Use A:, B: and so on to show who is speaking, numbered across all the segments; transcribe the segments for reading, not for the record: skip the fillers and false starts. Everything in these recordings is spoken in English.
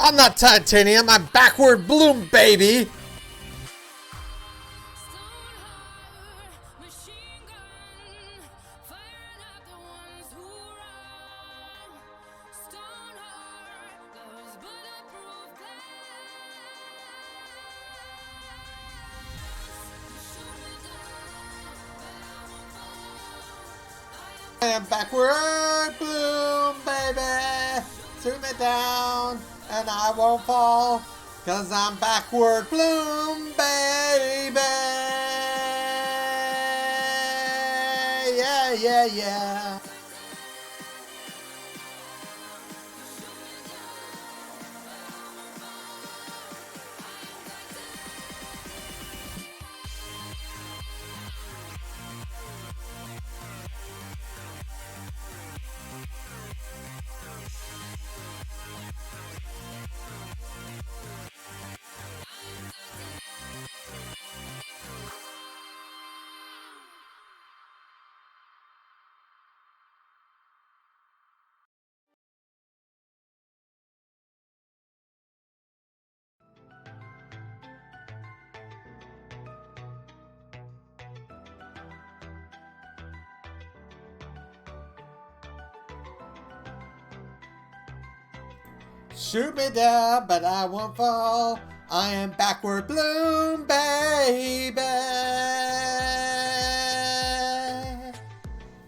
A: I'm not titanium, I'm backward bloom, baby! I am backward bloom, baby! Shoot me down and I won't fall, 'cause I'm backward bloom, baby! Yeah, yeah, yeah. Shoot me down, but I won't fall. I am backward bloom, baby.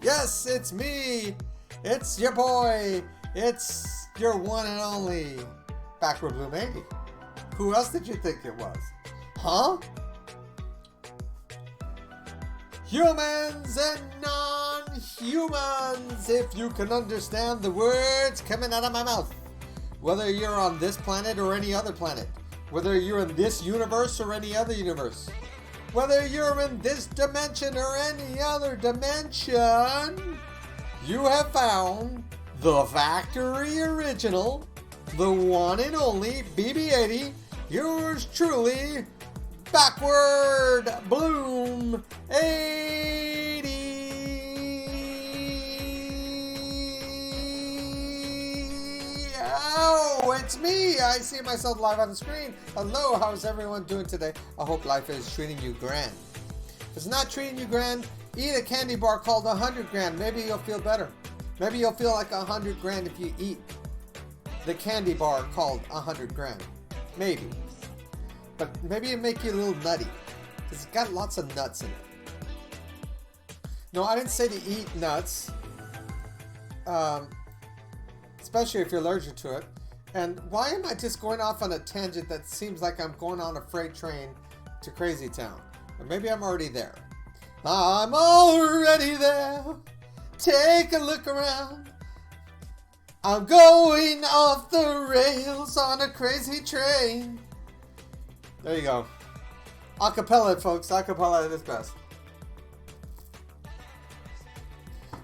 A: Yes, it's me. It's your boy. It's your one and only backward bloom 80. Who else did you think it was? Huh? Humans and non-humans, if you can understand the words coming out of my mouth. Whether you're on this planet or any other planet. Whether you're in this universe or any other universe. Whether you're in this dimension or any other dimension. You have found the factory original, the one and only BB80, yours truly, backward bloom 80. Ow! it's me. I see myself live on the screen. Hello, how's everyone doing today? I hope life is treating you grand. If it's not treating you grand, eat a candy bar called 100 grand. Maybe you'll feel better. Maybe you'll feel like 100 grand if you eat the candy bar called 100 grand. Maybe. But maybe it'll make you a little nutty. Because it's got lots of nuts in it. No, I didn't say to eat nuts. Especially if you're allergic to it. And why am I just going off on a tangent that seems like I'm going on a freight train to Crazy Town? Or maybe I'm already there. I'm already there. Take a look around. I'm going off the rails on a crazy train. There you go. Acapella, folks. Acapella at its best.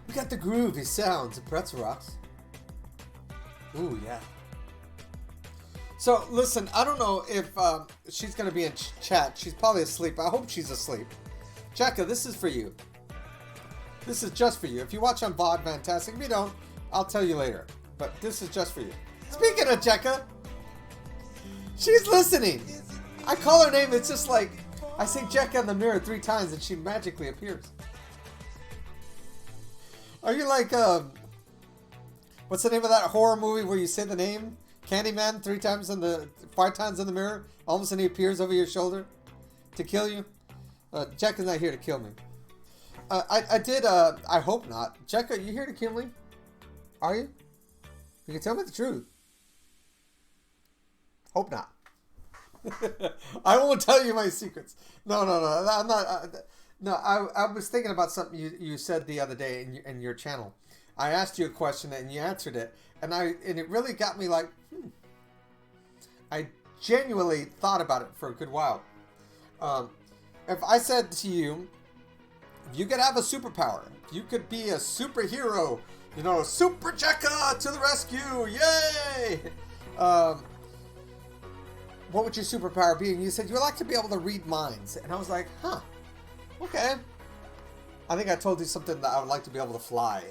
A: We got the groovy sounds of Pretzel Rocks. Ooh, yeah. So, listen, I don't know if she's going to be in chat. She's probably asleep. I hope she's asleep. Jekka, this is for you. This is just for you. If you watch on VOD, fantastic. If you don't, I'll tell you later. But this is just for you. Speaking of Jekka, she's listening. I call her name. It's just like I say Jekka in the mirror 3 times and she magically appears. Are you like, what's the name of that horror movie where you say the name? Candyman 5 times in the mirror? All of a sudden he appears over your shoulder to kill you? Jekka's not here to kill me. I hope not. Jekka, you here to kill me? Are you? You can tell me the truth. Hope not. I won't tell you my secrets. No, I'm not. No, I was thinking about something you said the other day in your channel. I asked you a question and you answered it, and it really got me like, I genuinely thought about it for a good while. If I said to you, you could have a superpower, you could be a superhero, Super Jekka to the rescue, yay! What would your superpower be? And you said you would like to be able to read minds, and I was like, huh. Okay. I think I told you something that I would like to be able to fly.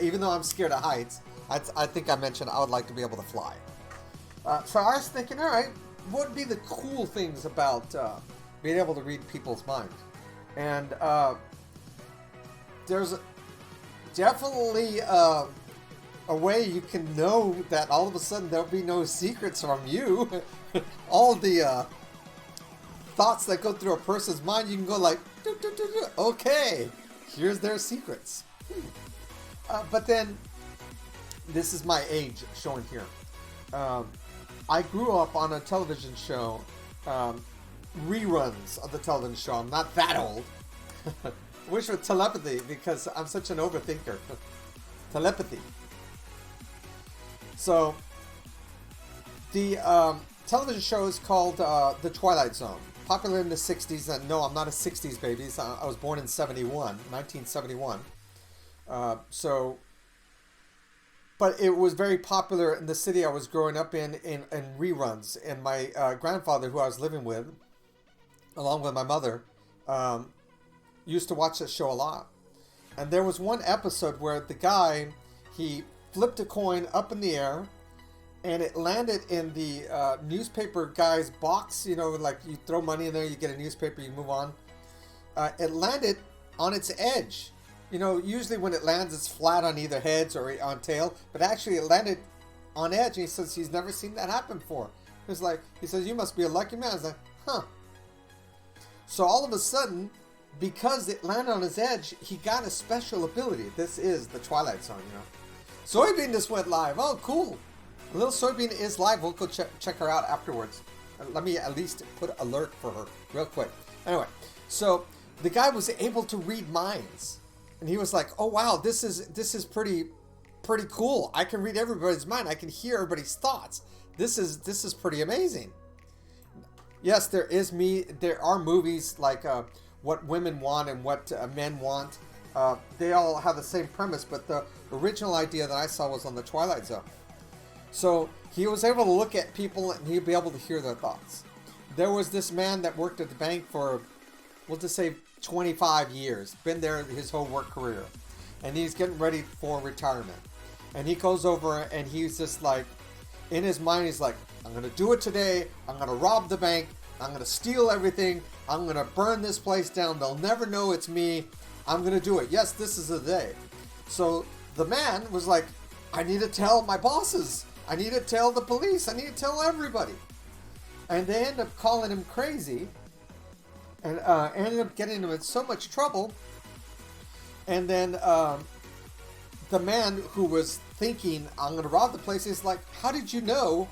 A: Even though I'm scared of heights, I think I mentioned I would like to be able to fly. So I was thinking, all right, what would be the cool things about being able to read people's minds? And there's definitely a way you can know that all of a sudden there'll be no secrets from you. All the thoughts that go through a person's mind, you can go like, okay, here's their secrets. But then, this is my age showing here. I grew up on a television show, reruns of the television show. I'm not that old. I wish with telepathy, because I'm such an overthinker. Telepathy. So, the television show is called The Twilight Zone. Popular in the 60s, and no, I'm not a 60s baby. I was born in 1971. But it was very popular in the city I was growing up in reruns. And my grandfather, who I was living with, along with my mother, used to watch that show a lot. And there was one episode where the guy, he flipped a coin up in the air, and it landed in the newspaper guy's box. Like you throw money in there, you get a newspaper, you move on. It landed on its edge. Usually when it lands, it's flat on either heads or on tail. But actually, it landed on edge. And he says he's never seen that happen before. He says, you must be a lucky man. I was like, huh. So all of a sudden, because it landed on his edge, he got a special ability. This is the Twilight Zone, Soybean just went live. Oh, cool. Little Soybean is live. We'll go check her out afterwards. Let me at least put alert for her real quick. Anyway, so the guy was able to read minds, and he was like, "Oh wow, this is pretty cool. I can read everybody's mind. I can hear everybody's thoughts. This is pretty amazing." Yes, there are movies like What Women Want and What Men Want. They all have the same premise, but the original idea that I saw was on the Twilight Zone. So he was able to look at people and he'd be able to hear their thoughts. There was this man that worked at the bank for, we'll just say 25 years, been there his whole work career. And he's getting ready for retirement. And he goes over and he's just like, In his mind, he's like, I'm going to do it today. I'm going to rob the bank. I'm going to steal everything. I'm going to burn this place down. They'll never know it's me. I'm going to do it. Yes, this is the day. So the man was like, I need to tell my bosses. I need to tell the police. I need to tell everybody. And they end up calling him crazy. And ended up getting him in so much trouble. And then the man who was thinking, I'm going to rob the place, is like, how did you know?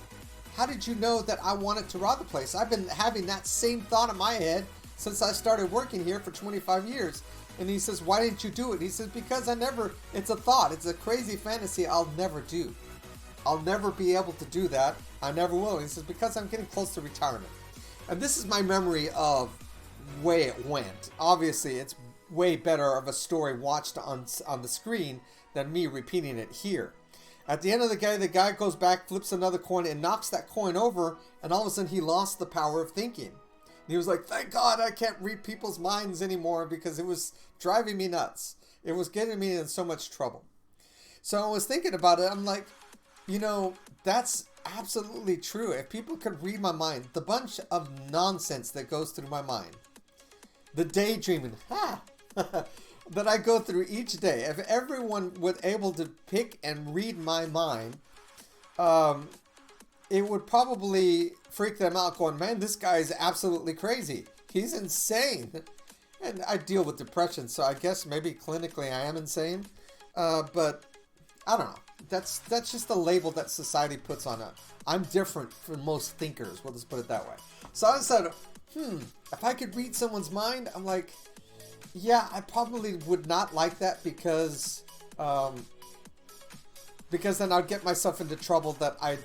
A: How did you know that I wanted to rob the place? I've been having that same thought in my head since I started working here for 25 years. And he says, why didn't you do it? He says, because it's a thought. It's a crazy fantasy I'll never do. I'll never be able to do that. I never will. And he says, because I'm getting close to retirement. And this is my memory of way it went. Obviously, it's way better of a story watched on the screen than me repeating it here. At the end of the guy goes back, flips another coin, and knocks that coin over, and all of a sudden he lost the power of thinking. And he was like, thank God I can't read people's minds anymore, because it was driving me nuts. It was getting me in so much trouble. So I was thinking about it. I'm like, that's absolutely true. If people could read my mind, the bunch of nonsense that goes through my mind, the daydreaming, that I go through each day, if everyone was able to pick and read my mind, it would probably freak them out going, man, this guy is absolutely crazy. He's insane. And I deal with depression, so I guess maybe clinically I am insane. But I don't know. That's just the label that society puts on it. I'm different from most thinkers. We'll just put it that way. So I said, if I could read someone's mind, I'm like, yeah, I probably would not like that because then I'd get myself into trouble that I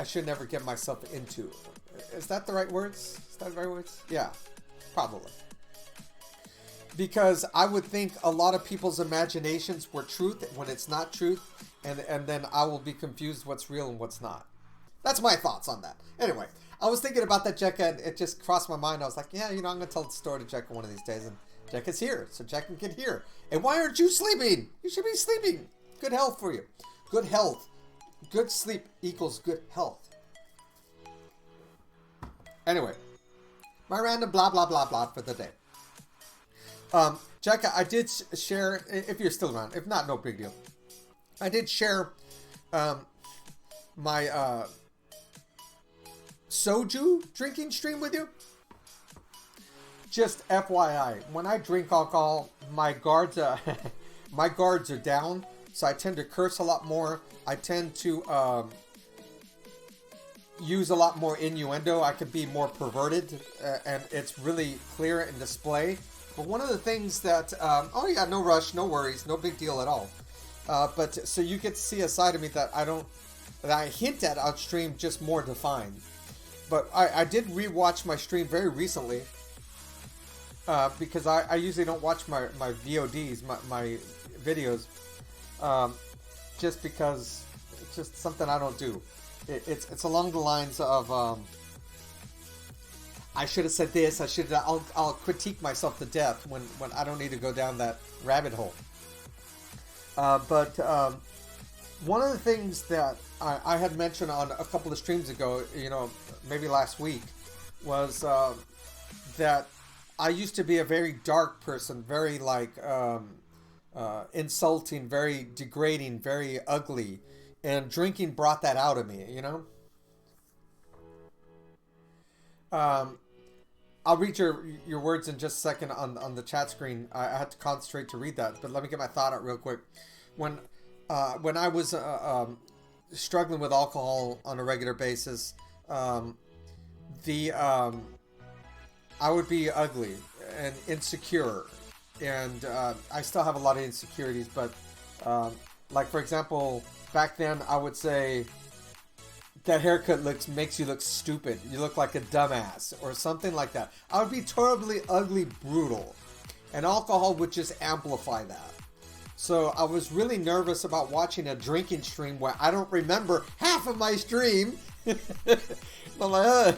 A: should never get myself into. Is that the right words? Is that the right words? Yeah, probably. Because I would think a lot of people's imaginations were truth when it's not truth, and then I will be confused what's real and what's not. That's my thoughts on that. Anyway, I was thinking about that Jekka, and it just crossed my mind. I was like, yeah, I'm going to tell the story to Jekka one of these days, and Jekka's here, so Jekka can get here. And why aren't you sleeping? You should be sleeping. Good health for you. Good health. Good sleep equals good health. Anyway, my random blah, blah, blah, blah for the day. Jekka, I did share, if you're still around, if not, no big deal. I did share my soju drinking stream with you. Just FYI, when I drink alcohol, my guards are down, so I tend to curse a lot more. I tend to use a lot more innuendo. I could be more perverted, and it's really clear in display. But one of the things that, oh yeah, no rush, no worries, no big deal at all. But so you get to see a side of me that I hint at on stream, just more defined. But I did rewatch my stream very recently. Because I usually don't watch my VODs, my videos, just because it's just something I don't do. It's along the lines of, I should have said this, I'll critique myself to death when I don't need to go down that rabbit hole. But one of the things that I had mentioned on a couple of streams ago, maybe last week, was that I used to be a very dark person, very insulting, very degrading, very ugly, and drinking brought that out of me, I'll read your words in just a second on the chat screen. I had to concentrate to read that, but let me get my thought out real quick. When I was struggling with alcohol on a regular basis, I would be ugly and insecure, and I still have a lot of insecurities, but like for example, back then I would say, that haircut makes you look stupid, you look like a dumbass, or something like that. I would be terribly ugly, brutal, and alcohol would just amplify that. So I was really nervous about watching a drinking stream where I don't remember half of my stream. I'm like,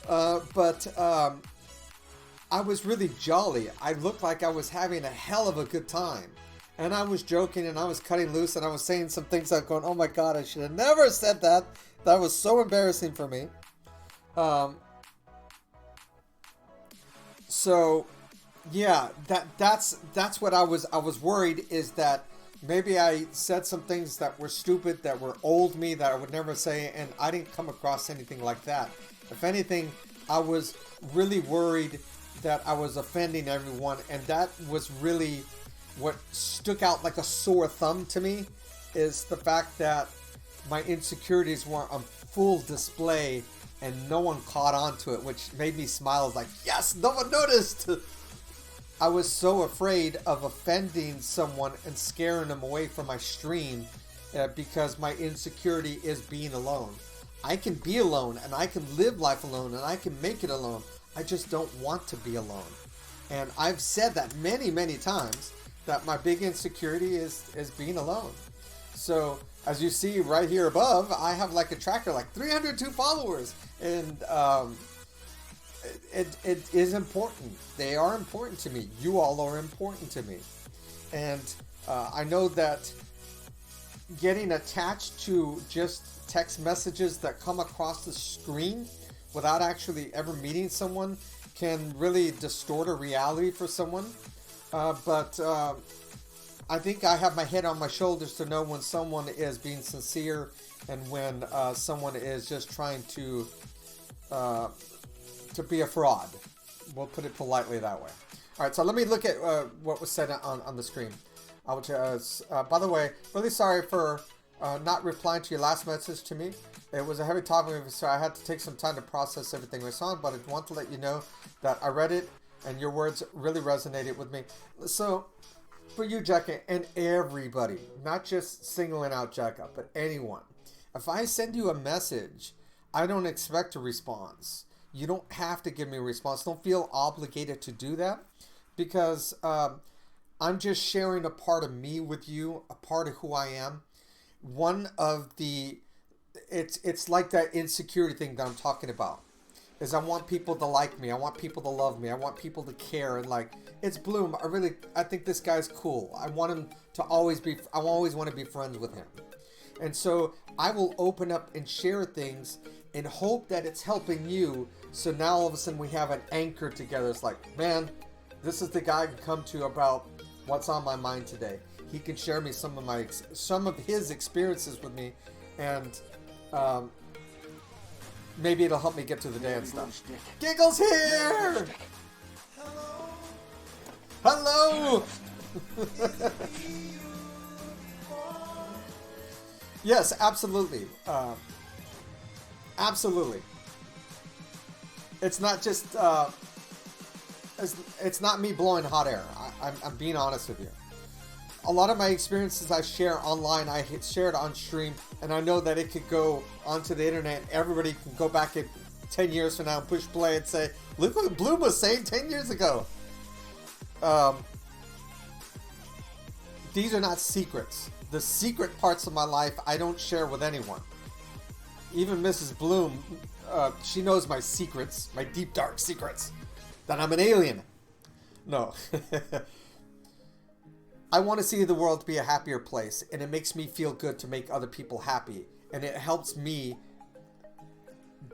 A: but I was really jolly. I looked like I was having a hell of a good time. And I was joking and I was cutting loose and I was saying some things like going, oh my God, I should have never said that. That was so embarrassing for me. So yeah, that's what I was worried, is that maybe I said some things that were stupid, that were old me, that I would never say, and I didn't come across anything like that. If anything, I was really worried that I was offending everyone, and that was really what stuck out like a sore thumb to me, is the fact that my insecurities were on full display and no one caught on to it, which made me smile. Like, yes, no one noticed. I was so afraid of offending someone and scaring them away from my stream because my insecurity is being alone. I can be alone and I can live life alone and I can make it alone. I just don't want to be alone. And I've said that many, many times, that my big insecurity is being alone. So as you see right here above, I have like a tracker, like 302 followers. And it is important. They are important to me. You all are important to me. And I know that getting attached to just text messages that come across the screen without actually ever meeting someone can really distort a reality for someone. But I think I have my head on my shoulders to know when someone is being sincere and when someone is just trying to be a fraud. We'll put it politely that way. All right, so let me look at what was said on the screen. By the way, really sorry for not replying to your last message to me. It was a heavy topic, so I had to take some time to process everything I saw, but I want to let you know that I read it and your words really resonated with me. So, for you, Jekka, and everybody, not just singling out Jekka, but anyone, if I send you a message, I don't expect a response. You don't have to give me a response. Don't feel obligated to do that, because I'm just sharing a part of me with you, a part of who I am. One of the, it's like that insecurity thing that I'm talking about, is I want people to like me. I want people to love me. I want people to care. And like, it's Bloom. I think this guy's cool. I want him to always be, I always want to be friends with him. And so I will open up and share things and hope that it's helping you. So now all of a sudden we have an anchor together. It's like, man, this is the guy I can come to about what's on my mind today. He can share me some of his experiences with me, and maybe it'll help me get to the day and stuff. Giggles here! Hello! Yes, absolutely. Absolutely. It's not just, it's not me blowing hot air. I'm being honest with you. A lot of my experiences I share online, I share it on stream, and I know that it could go onto the internet. Everybody can go back in 10 years from now and push play and say, look what Bloom was saying 10 years ago. These are not secrets. The secret parts of my life I don't share with anyone. Even Mrs. Bloom, she knows my secrets, my deep dark secrets, that I'm an alien. No. I want to see the world be a happier place, and it makes me feel good to make other people happy, and it helps me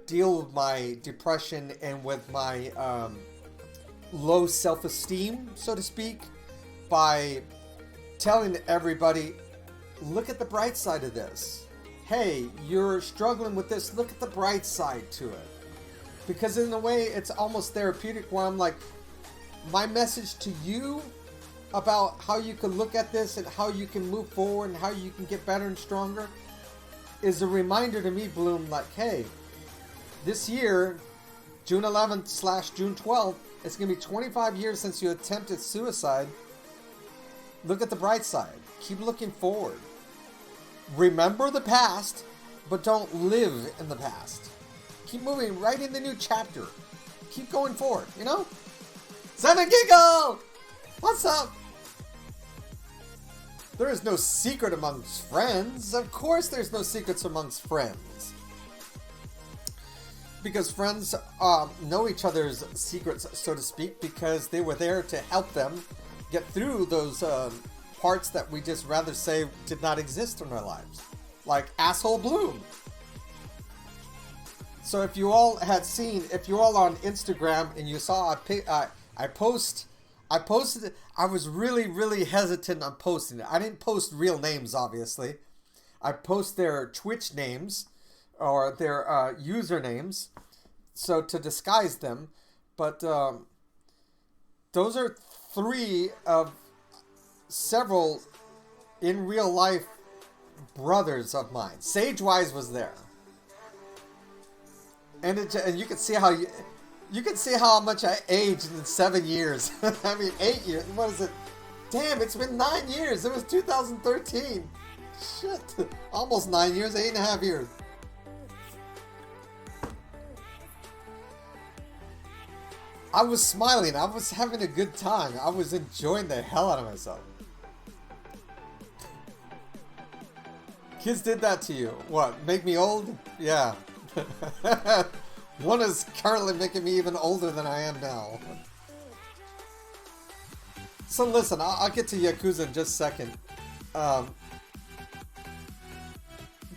A: deal with my depression and with my low self-esteem, so to speak, by telling everybody, look at the bright side of this. Hey, you're struggling with this, look at the bright side to it. Because in a way, it's almost therapeutic, where I'm like, my message to you about how you can look at this and how you can move forward and how you can get better and stronger is a reminder to me, Bloom, like, hey, this year, June 11th / June 12th, it's going to be 25 years since you attempted suicide. Look at the bright side. Keep looking forward. Remember the past, but don't live in the past. Keep moving right in the new chapter. Keep going forward, you know? Seven Giggle! What's up? There is no secret amongst friends. Of course there's no secrets amongst friends. Because friends know each other's secrets, so to speak, because they were there to help them get through those parts that we just rather say did not exist in our lives. Like asshole Bloom. So if you all had seen, if you all on Instagram and you saw I posted it. I was really hesitant on posting it. I didn't post real names, obviously. I post their Twitch names or their usernames, so to disguise them. But those are 3 of several in real life brothers of mine. Sagewise was there, and you can see how you can see how much I aged in 7 years. I mean, 8 years. What is it? Damn, it's been 9 years. It was 2013. Shit, almost 9 years, 8.5 years. I was smiling. I was having a good time. I was enjoying the hell out of myself. Kids did that to you. What? Make me old? Yeah. One is currently making me even older than I am now. So listen, I'll get to Yakuza in just a second.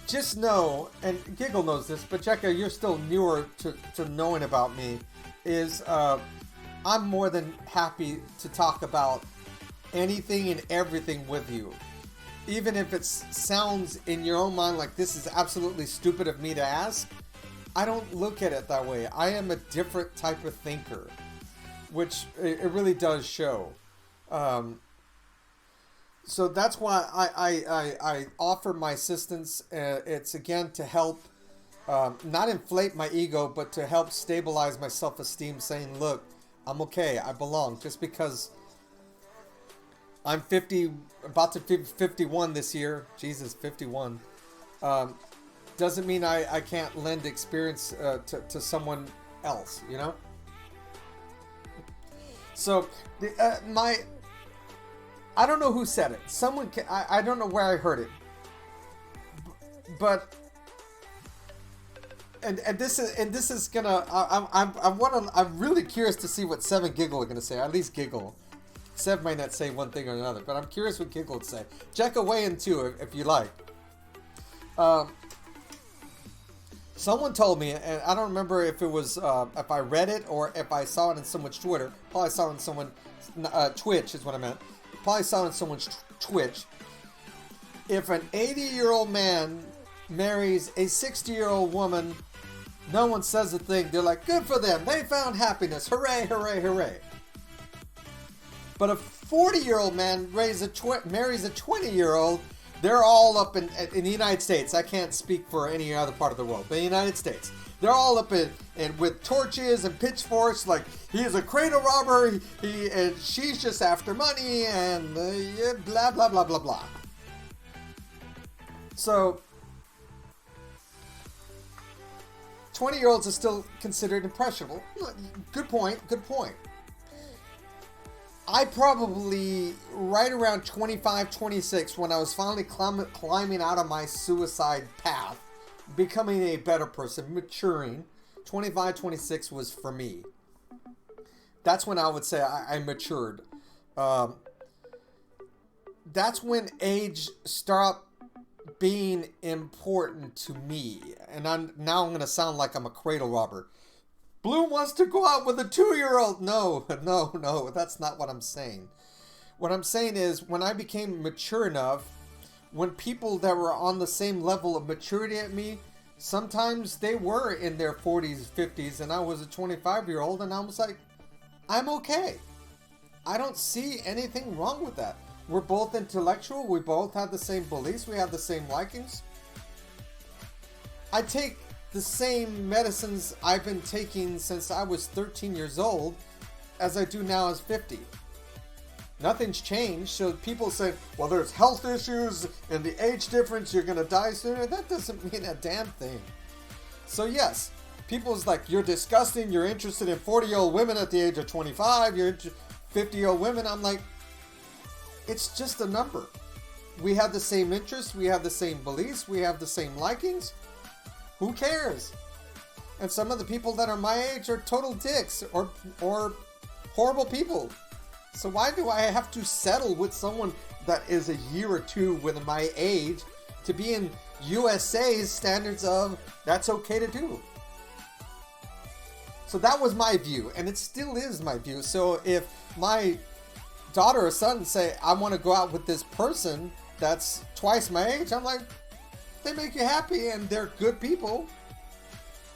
A: Just know, and Giggle knows this, but Jekka, you're still newer to knowing about me, is I'm more than happy to talk about anything and everything with you. Even if it sounds in your own mind like this is absolutely stupid of me to ask, I don't look at it that way. I am a different type of thinker, which it really does show. So that's why I offer my assistance. It's again to help not inflate my ego, but to help stabilize my self-esteem, saying, look, I'm okay, I belong. Just because I'm 50, about to be 51 this year, Jesus, 51, doesn't mean I can't lend experience to someone else, you know? So, I don't know who said it. Someone, I don't know where I heard it. But, and this is gonna, I'm really curious to see what Sev and Giggle are gonna say. At least Giggle. Sev might not say one thing or another, but I'm curious what Giggle would say. Jekka, weigh in too, if you like. Someone told me, and I don't remember if it was, if I read it or if I saw it in someone's Twitter. Probably saw it in someone, Twitch is what I meant. Probably saw it in someone's Twitch. If an 80-year-old man marries a 60-year-old woman, no one says a thing. They're like, good for them. They found happiness. Hooray, hooray, hooray. But a 40-year-old man marries a 20-year-old, they're all up in the United States. I can't speak for any other part of the world, but in the United States. They're all up in with torches and pitchforks, like he is a cradle robber, and she's just after money, and blah, blah, blah, blah, blah. So, 20-year-olds are still considered impressionable. Good point, good point. I probably, right around 25, 26, when I was finally climbing out of my suicide path, becoming a better person, maturing, 25, 26 was for me. That's when I would say I matured. That's when age stopped being important to me. And now I'm going to sound like I'm a cradle robber. Blue wants to go out with a 2-year-old. No, that's not what I'm saying. What I'm saying is, when I became mature enough, when people that were on the same level of maturity at me, sometimes they were in their 40s, 50s, and I was a 25-year-old, and I was like, I'm okay. I don't see anything wrong with that. We're both intellectual. We both have the same beliefs. We have the same likings. I take the same medicines I've been taking since I was 13 years old as I do now as 50. Nothing's changed. So people say, well, there's health issues and the age difference, you're going to die sooner. That doesn't mean a damn thing. So yes, people's like, you're disgusting. You're interested in 40-year-old women at the age of 25. You're 50-year-old women. I'm like, it's just a number. We have the same interests. We have the same beliefs. We have the same likings. Who cares? And some of the people that are my age are total dicks or horrible people. So why do I have to settle with someone that is a year or two with my age to be in USA's standards of that's okay to do? So that was my view, and it still is my view. So if my daughter or son say, I want to go out with this person that's twice my age, I'm like, they make you happy and they're good people,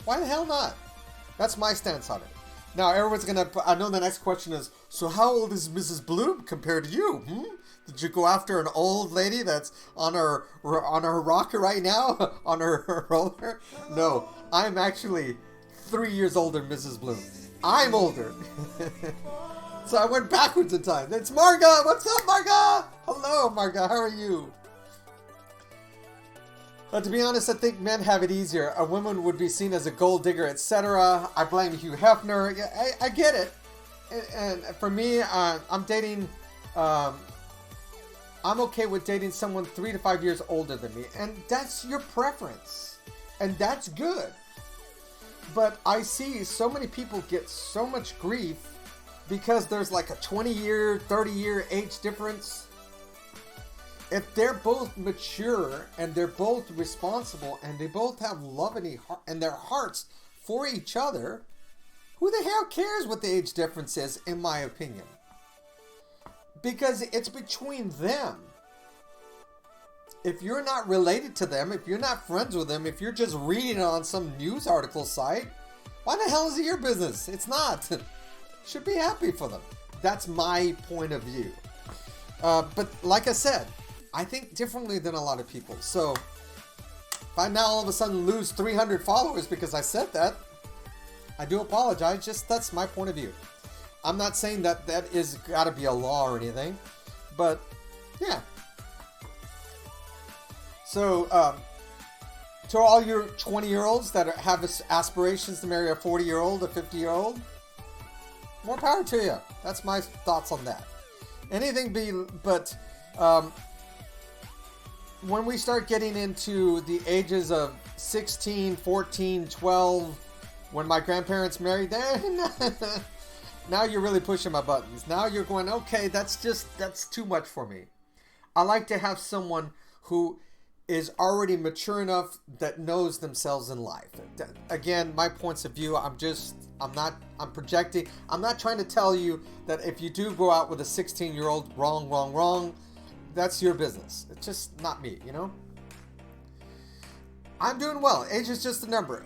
A: why the hell not? That's my stance on it. Now everyone's gonna, I know the next question is, so how old is Mrs. Bloom compared to you? Did you go after an old lady that's on her rocker right now? On her roller? No, I'm actually 3 years older than Mrs. Bloom. I'm older. So I went backwards in time. It's Marga! What's up, Marga? Hello, Marga. How are you? To be honest, I think men have it easier. A woman would be seen as a gold digger, etc. I blame Hugh Hefner. I get it. And for me, I'm dating... I'm okay with dating someone 3 to 5 years older than me. And that's your preference. And that's good. But I see so many people get so much grief because there's like a 20-year, 30-year age difference. If they're both mature and they're both responsible and they both have love in their hearts for each other, who the hell cares what the age difference is, in my opinion? Because it's between them. If you're not related to them, if you're not friends with them, if you're just reading it on some news article site, why the hell is it your business? It's not. Should be happy for them. That's my point of view. But like I said, I think differently than a lot of people. So if I now all of a sudden lose 300 followers because I said that, I do apologize. Just that's my point of view. I'm not saying that is got to be a law or anything, but yeah. So to all your 20-year-olds that have aspirations to marry a 40-year-old, a 50-year-old, more power to you. That's my thoughts on that. But when we start getting into the ages of 16, 14, 12, when my grandparents married, now you're really pushing my buttons. Now you're going, okay, that's too much for me. I like to have someone who is already mature enough that knows themselves in life. Again, my points of view, I'm projecting. I'm not trying to tell you that if you do go out with a 16-year-old, wrong, that's your business. It's just not me, you know? I'm doing well. Age is just a number.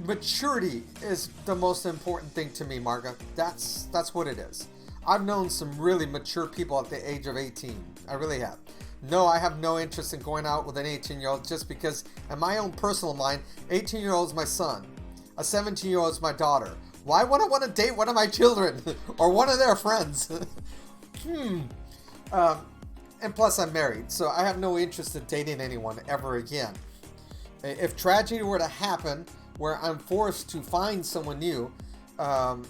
A: Maturity is the most important thing to me, Marga. That's what it is. I've known some really mature people at the age of 18. I really have. No, I have no interest in going out with an 18-year-old just because, in my own personal mind, 18-year-old is my son. A 17-year-old is my daughter. Why would I want to date one of my children or one of their friends? And plus, I'm married, so I have no interest in dating anyone ever again. If tragedy were to happen, where I'm forced to find someone new, I'll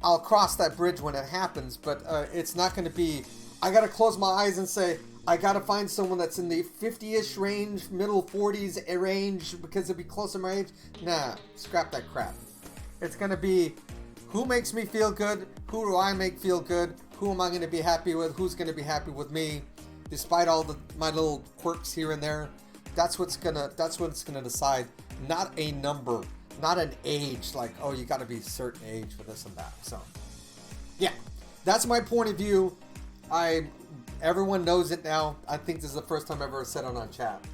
A: cross that bridge when it happens, but it's not going to be, I got to close my eyes and say, I got to find someone that's in the 50-ish range, middle 40s range, because it'd be close to my age. Nah, scrap that crap. It's going to be, who makes me feel good? Who do I make feel good? Who am I going to be happy with? Who's going to be happy with me? Despite all my little quirks here and there, that's what's gonna decide. Not a number, not an age, like, oh, you got to be a certain age for this and that. So, yeah, that's my point of view. Everyone knows it now. I think this is the first time I've ever said it on chat.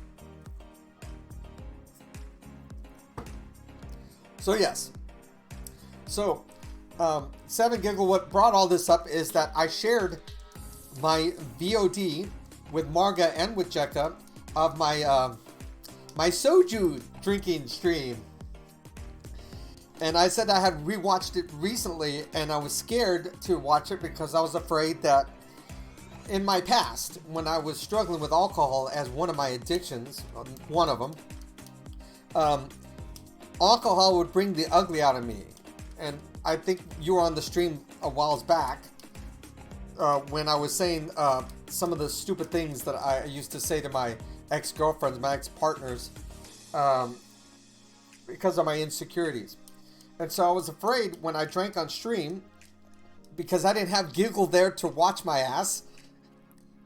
A: So, yes. So, 7Giggle, what brought all this up is that I shared my VOD with Marga and with Jekka of my my soju drinking stream. And I said I had rewatched it recently and I was scared to watch it because I was afraid that in my past, when I was struggling with alcohol as one of my addictions, one of them, alcohol would bring the ugly out of me. And I think you were on the stream a while back when I was saying some of the stupid things that I used to say to my ex-girlfriends, my ex-partners, because of my insecurities. And so I was afraid when I drank on stream, because I didn't have Giggle there to watch my ass.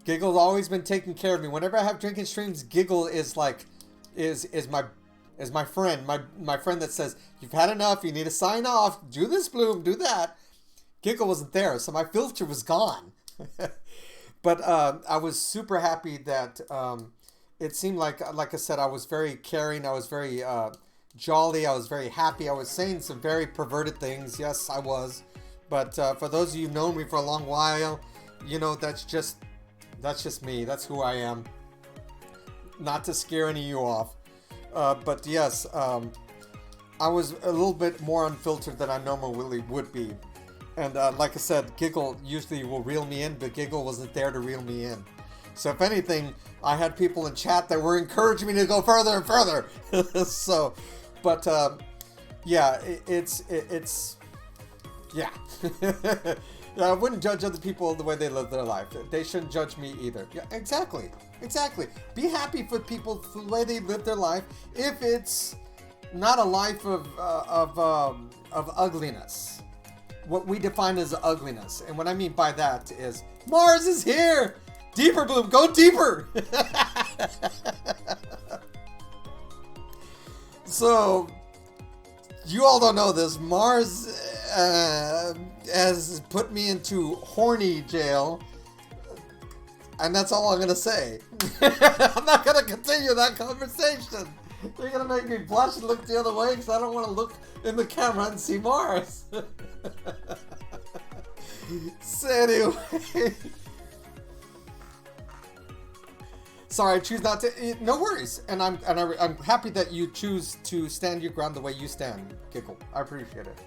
A: Giggle's always been taking care of me. Whenever I have drinking streams, Giggle is like, is my is my friend, my friend that says, you've had enough, you need to sign off, do this, Bloom, do that. Giggle wasn't there, so my filter was gone. But I was super happy that it seemed like I said, I was very caring, I was very jolly, I was very happy, I was saying some very perverted things, yes, I was. But for those of you who've known me for a long while, you know, that's just me, that's who I am. Not to scare any of you off. But yes, I was a little bit more unfiltered than I normally would be. And like I said, Giggle usually will reel me in, but Giggle wasn't there to reel me in. So if anything, I had people in chat that were encouraging me to go further and further. So, but yeah, it's yeah. I wouldn't judge other people the way they live their life. They shouldn't judge me either. Yeah, exactly. Be happy for people for the way they live their life. If it's not a life of ugliness, what we define as ugliness, and what I mean by that is Mars is here. Deeper, Bloom, go deeper. So, you all don't know this. Mars has put me into horny jail. And that's all I'm going to say. I'm not going to continue that conversation. You're going to make me blush and look the other way because I don't want to look in the camera and see Mars. So anyway. Sorry, I choose not to. No worries. And I'm happy that you choose to stand your ground the way you stand, Giggle. I appreciate it.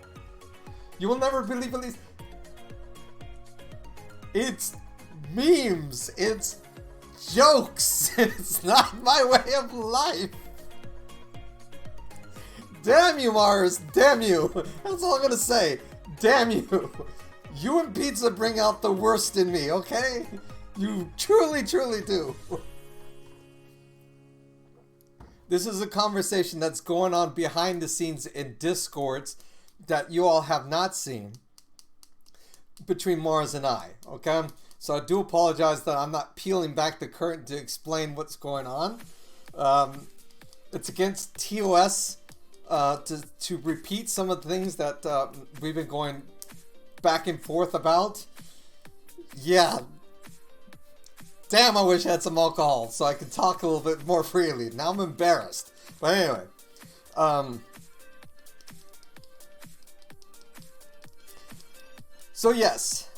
A: You will never believe at least. It's memes, it's jokes, it's not my way of life. Damn you, Mars, damn you. That's all I'm gonna say. Damn you. You and pizza bring out the worst in me, okay? You truly, truly do. This is a conversation that's going on behind the scenes in Discords that you all have not seen between Mars and I, okay? So I do apologize that I'm not peeling back the curtain to explain what's going on. It's against TOS to repeat some of the things that we've been going back and forth about. Yeah. Damn, I wish I had some alcohol so I could talk a little bit more freely. Now I'm embarrassed. But anyway. So yes.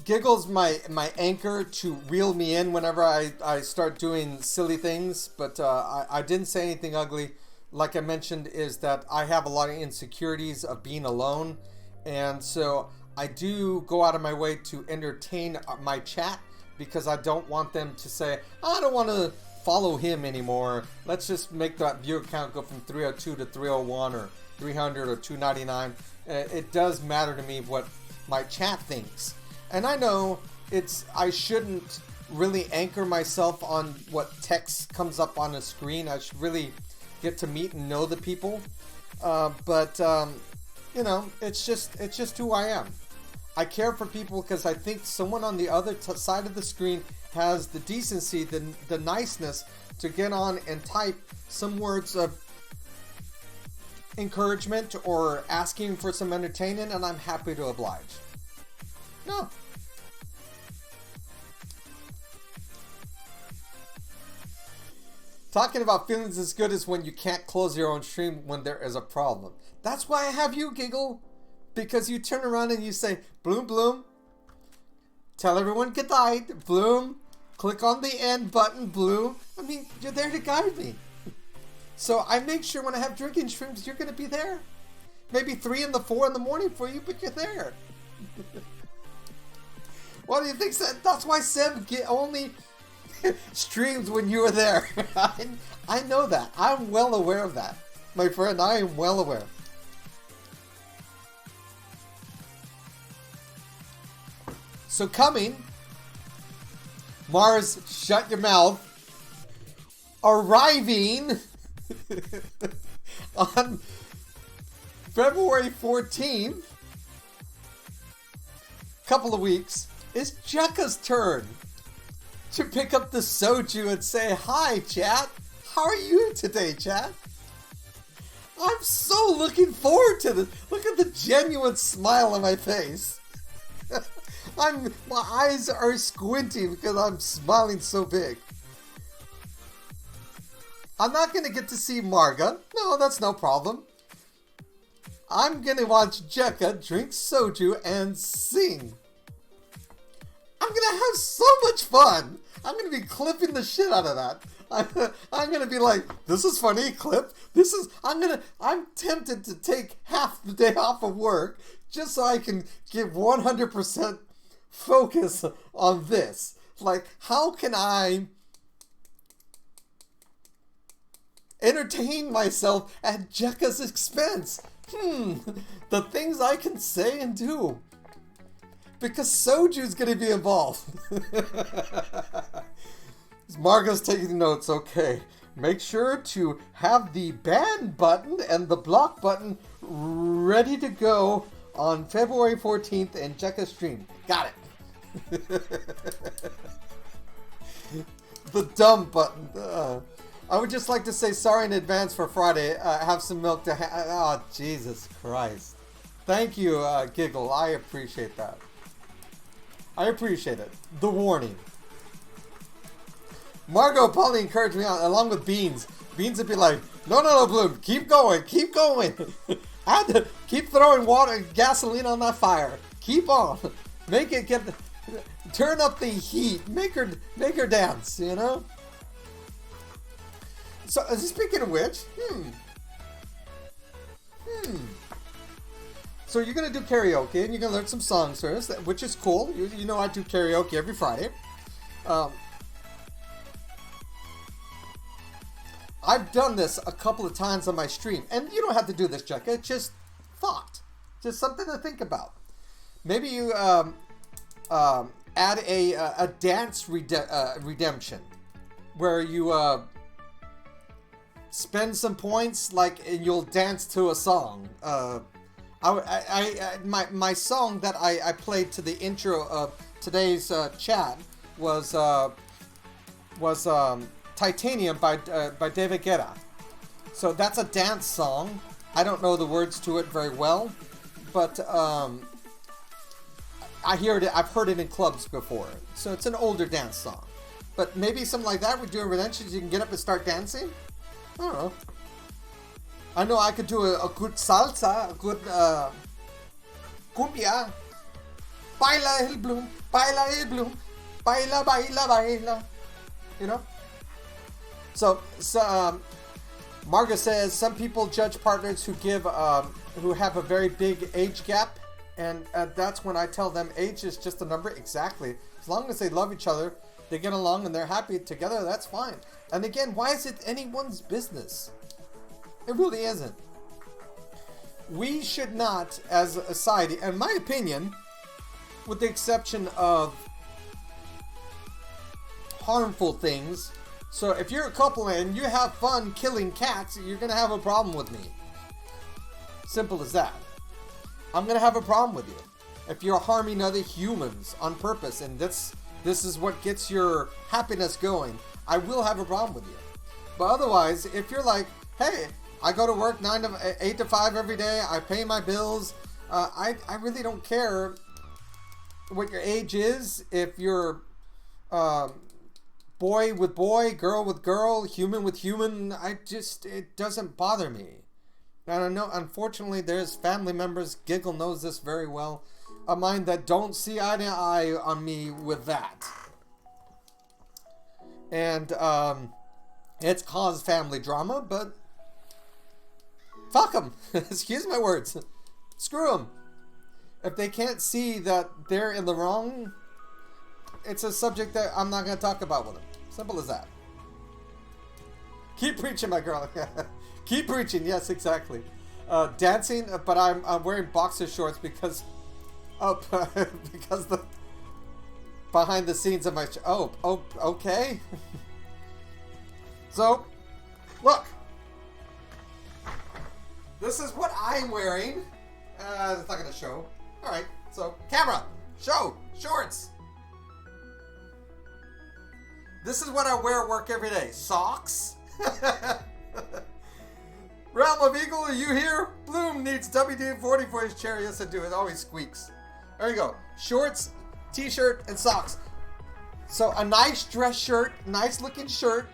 A: Giggle's my anchor to reel me in whenever I start doing silly things, but I didn't say anything ugly. Like I mentioned, is that I have a lot of insecurities of being alone, and so I do go out of my way to entertain my chat because I don't want them to say, I don't want to follow him anymore. Let's just make that viewer count go from 302 to 301 or 300 or 299. It does matter to me what my chat thinks. And I know I shouldn't really anchor myself on what text comes up on the screen. I should really get to meet and know the people. But you know, it's just who I am. I care for people because I think someone on the other side of the screen has the decency, the niceness to get on and type some words of encouragement or asking for some entertainment, and I'm happy to oblige. No. Talking about feelings as good as when you can't close your own stream when there is a problem. That's why I have you, Giggle. Because you turn around and you say, Bloom, Bloom. Tell everyone good night. Bloom. Click on the end button, Bloom. I mean, you're there to guide me. So I make sure when I have drinking streams, you're going to be there. Maybe 3 and 4 in the morning for you, but you're there. What do you think, Seb? That's why Seb only streams when you are there. I know that. I'm well aware of that. My friend, I am well aware. So coming, Mars, shut your mouth, arriving on February 14th, couple of weeks, it's Jekka's turn to pick up the soju and say, hi, chat. How are you today, chat? I'm so looking forward to this. Look at the genuine smile on my face. My eyes are squinting because I'm smiling so big. I'm not going to get to see Marga. No, that's no problem. I'm going to watch Jekka drink soju and sing. I'm going to have so much fun. I'm going to be clipping the shit out of that. I'm going to be like, this is funny, clip. I'm tempted to take half the day off of work just so I can give 100% focus on this. Like, how can I entertain myself at Jekka's expense? The things I can say and do. Because Soju's gonna be involved. Margo's taking notes, okay. Make sure to have the ban button and the block button ready to go on February 14th in Jekka's stream. Got it. The dumb button. I would just like to say sorry in advance for Friday. Have some milk to oh, Jesus Christ. Thank you, Giggle. I appreciate that. I appreciate it. The warning. Margot probably encouraged me on, along with Beans. Beans would be like, no, Bloom. Keep going. Keep going. Keep throwing water, gasoline on that fire. Keep on. Make it turn up the heat. Make her dance, you know? So, speaking of which, So you're going to do karaoke, and you're going to learn some songs first, which is cool. You know I do karaoke every Friday. I've done this a couple of times on my stream, and you don't have to do this, Jekka. It's just thought. Just something to think about. Maybe you add a dance redemption, where you spend some points, and you'll dance to a song. My song that I played to the intro of today's chat was Titanium by David Guetta. So that's a dance song. I don't know the words to it very well, but I've heard it in clubs before. So it's an older dance song. But maybe something like that with doing redemptions, you can get up and start dancing. I don't know. I know I could do a good salsa, a good cumbia. Baila el bloom, baila, baila. You know? So Marga says some people judge partners who have a very big age gap, and that's when I tell them age is just a number. Exactly. As long as they love each other, they get along, and they're happy together, that's fine. And again, why is it anyone's business? It really isn't. We should not, as a society, in my opinion, with the exception of harmful things. So if you're a couple and you have fun killing cats, you're going to have a problem with me. Simple as that. I'm going to have a problem with you. If you're harming other humans on purpose, and this is what gets your happiness going, I will have a problem with you. But otherwise, if you're like, hey, I go to work 8 to 5 every day, I pay my bills, I really don't care what your age is. If you're boy with boy, girl with girl, human with human, it doesn't bother me. And I know, unfortunately, there's family members, Giggle knows this very well, of mine that don't see eye to eye on me with that. And it's caused family drama, but fuck them. Excuse my words. Screw them. If they can't see that they're in the wrong, it's a subject that I'm not going to talk about with them. Simple as that. Keep preaching, my girl. Keep preaching. Yes, exactly. Dancing, but I'm wearing boxer shorts because the behind the scenes of my okay. So, look. This is what I'm wearing. It's not going to show. All right. So, camera, show, shorts. This is what I wear at work every day. Socks. Realm of Eagle, are you here? Bloom needs WD-40 for his chair. Yes, I do. It always squeaks. There you go. Shorts, t-shirt, and socks. So a nice dress shirt, nice looking shirt,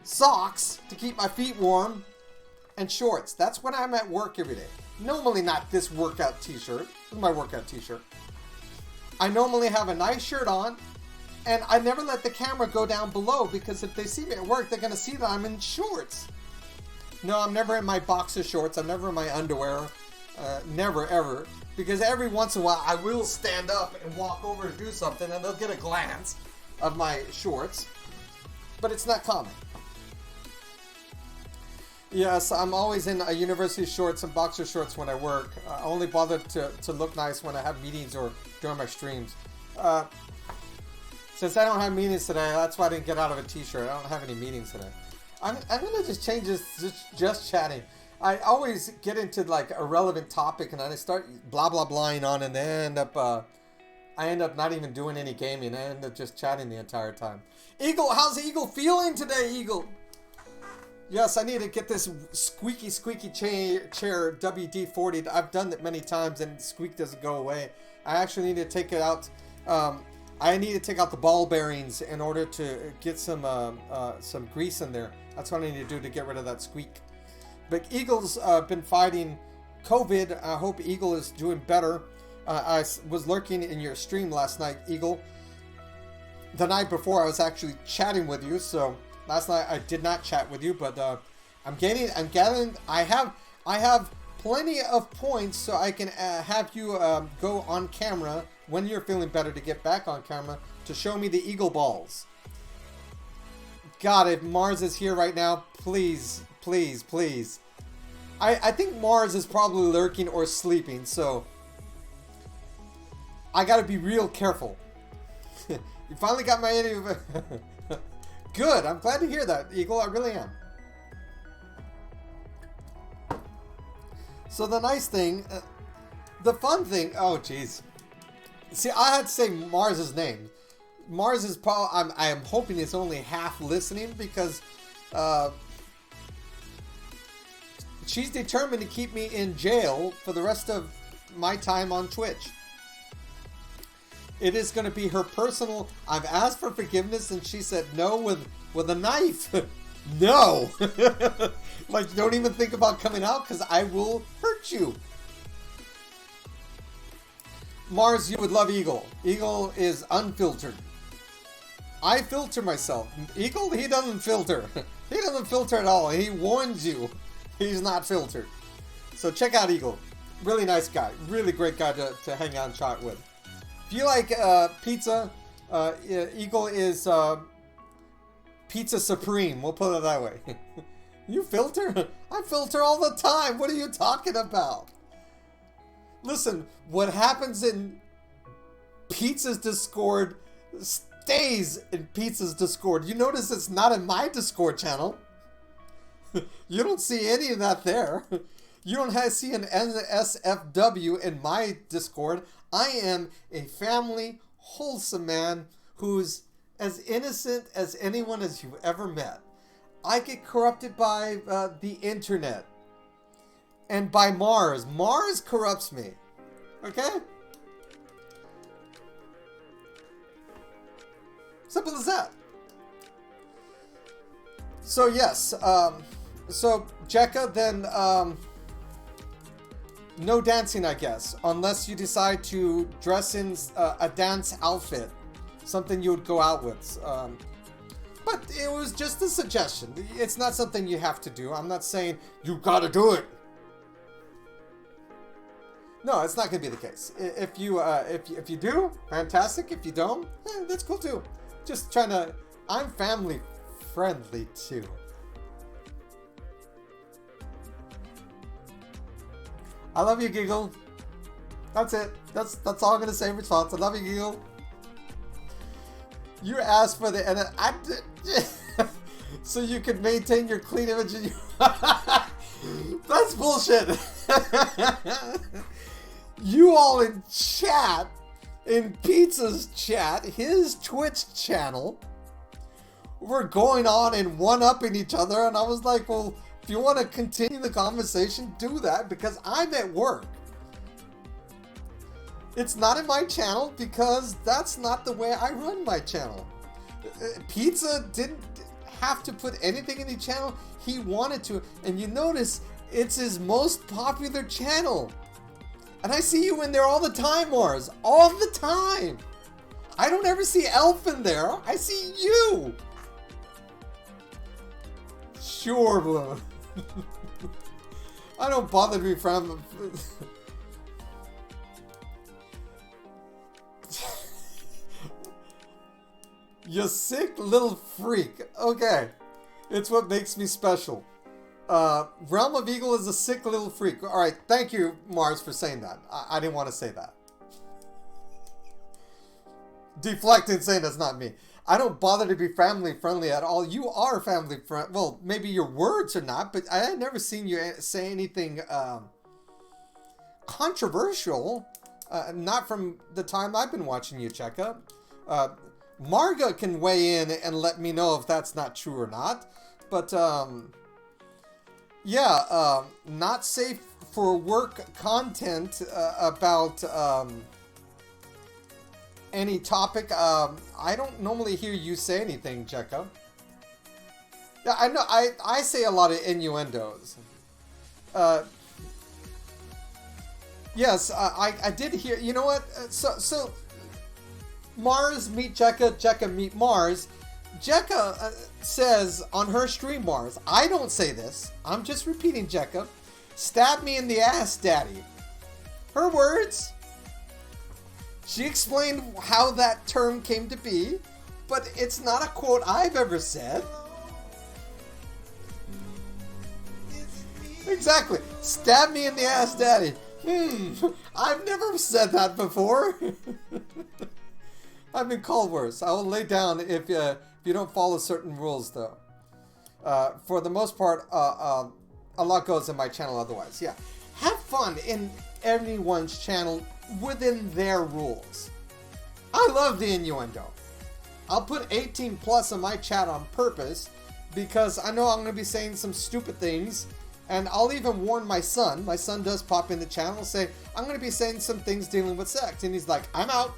A: socks to keep my feet warm, and shorts. That's when I'm at work every day. Normally not this workout t-shirt. This is my workout t-shirt. I normally have a nice shirt on, and I never let the camera go down below because if they see me at work, they're going to see that I'm in shorts. No, I'm never in my boxer shorts. I'm never in my underwear. Never, ever. Because every once in a while, I will stand up and walk over and do something, and they'll get a glance of my shorts. But it's not common. Yes, I'm always in university shorts and boxer shorts when I work. I only bother to look nice when I have meetings or during my streams. Since I don't have meetings today, that's why I didn't get out of a t-shirt. I don't have any meetings today. I'm going to just change this just chatting. I always get into like a relevant topic and then I start blah blah blahing on and then I end up not even doing any gaming. I end up just chatting the entire time. Eagle, how's Eagle feeling today, Eagle? Yes, I need to get this squeaky chair WD-40. I've done it many times and squeak doesn't go away. I actually need to take it out. I need to take out the ball bearings in order to get some grease in there. That's what I need to do to get rid of that squeak. But Eagle's been fighting COVID. I hope Eagle is doing better. I was lurking in your stream last night, Eagle. The night before, I was actually chatting with you. So last night I did not chat with you, but I'm gathering. I have plenty of points, so I can have you go on camera when you're feeling better to get back on camera to show me the Eagle balls. God, if Mars is here right now, please, please, please. I think Mars is probably lurking or sleeping, so I gotta be real careful. You finally got my interview. Good, I'm glad to hear that, Eagle. I really am. So the nice thing, the fun thing, oh jeez. See, I had to say Mars's name. Mars is probably, I am hoping it's only half listening because she's determined to keep me in jail for the rest of my time on Twitch. It is going to be her personal, I've asked for forgiveness and she said no with a knife. No. Like, don't even think about coming out because I will hurt you. Mars, you would love Eagle. Eagle is unfiltered. I filter myself. Eagle, he doesn't filter. He doesn't filter at all. He warns you he's not filtered. So check out Eagle. Really nice guy. Really great guy to hang out and chat with. If you like pizza, Eagle is pizza supreme. We'll put it that way. You filter? I filter all the time. What are you talking about? Listen, what happens in Pizza's Discord stays in Pizza's Discord. You notice it's not in my Discord channel. You don't see any of that there. You don't see an NSFW in my Discord. I am a family, wholesome man who's as innocent as anyone as you've ever met. I get corrupted by the internet. And by Mars. Mars corrupts me. Okay? Simple as that. So yes, so Jekka, then no dancing, I guess, unless you decide to dress in a dance outfit, something you would go out with. But it was just a suggestion. It's not something you have to do. I'm not saying you gotta do it. No, it's not gonna be the case. If you do, fantastic. If you don't, that's cool too. Just trying to. I'm family friendly too. I love you, Giggle. That's it. That's all I'm gonna say in response. I love you, Giggle. You asked for the so you can maintain your clean image. And that's bullshit. You all in chat, in Pizza's chat, his Twitch channel, were going on and one-upping each other, and I was like, well, If you want to continue the conversation, do that, because I'm at work. It's not in my channel because that's not the way I run my channel. Pizza didn't have to put anything in the channel. He wanted to. And you notice it's his most popular channel. And I see you in there all the time, Mars. All the time. I don't ever see Elf in there. I see you. Sure, Blue. I don't bother to be from. You sick little freak. Okay. It's what makes me special. Realm of Eagle is a sick little freak. Alright, thank you, Mars, for saying that. I didn't want to say that. Deflecting saying that's not me. I don't bother to be family friendly at all. You are family friendly. Well, maybe your words are not, but I had never seen you say anything controversial. Not from the time I've been watching you, Checka. Marga can weigh in and let me know if that's not true or not. But, yeah, not safe for work content about any topic. I don't normally hear you say anything, Checka. Yeah, I know, I say a lot of innuendos. Yes, I did hear, you know what, so Mars meet Jekka, Jekka meet Mars. Jekka says on her stream, Mars, I don't say this, I'm just repeating Jekka, stab me in the ass, daddy. Her words. She explained how that term came to be, but it's not a quote I've ever said. Exactly. Stab me in the ass, daddy. I've never said that before. I've been called worse. I will lay down if you don't follow certain rules, though. For the most part, a lot goes in my channel otherwise. Yeah. Have fun in everyone's channel within their rules. I love the innuendo. I'll put 18 plus in my chat on purpose because I know I'm going to be saying some stupid things. And I'll even warn my son. My son does pop in the channel and say, I'm going to be saying some things dealing with sex. And he's like, I'm out.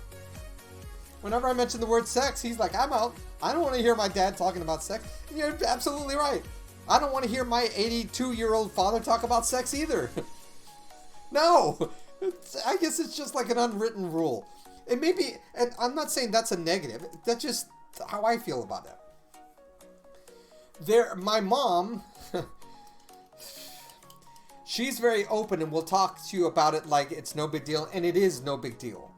A: Whenever I mention the word sex, he's like, I'm out. I don't want to hear my dad talking about sex. And you're absolutely right. I don't want to hear my 82-year-old father talk about sex either. No. I guess it's just like an unwritten rule. It may be, and I'm not saying that's a negative. That's just how I feel about it. My mom, she's very open and will talk to you about it like it's no big deal, and it is no big deal.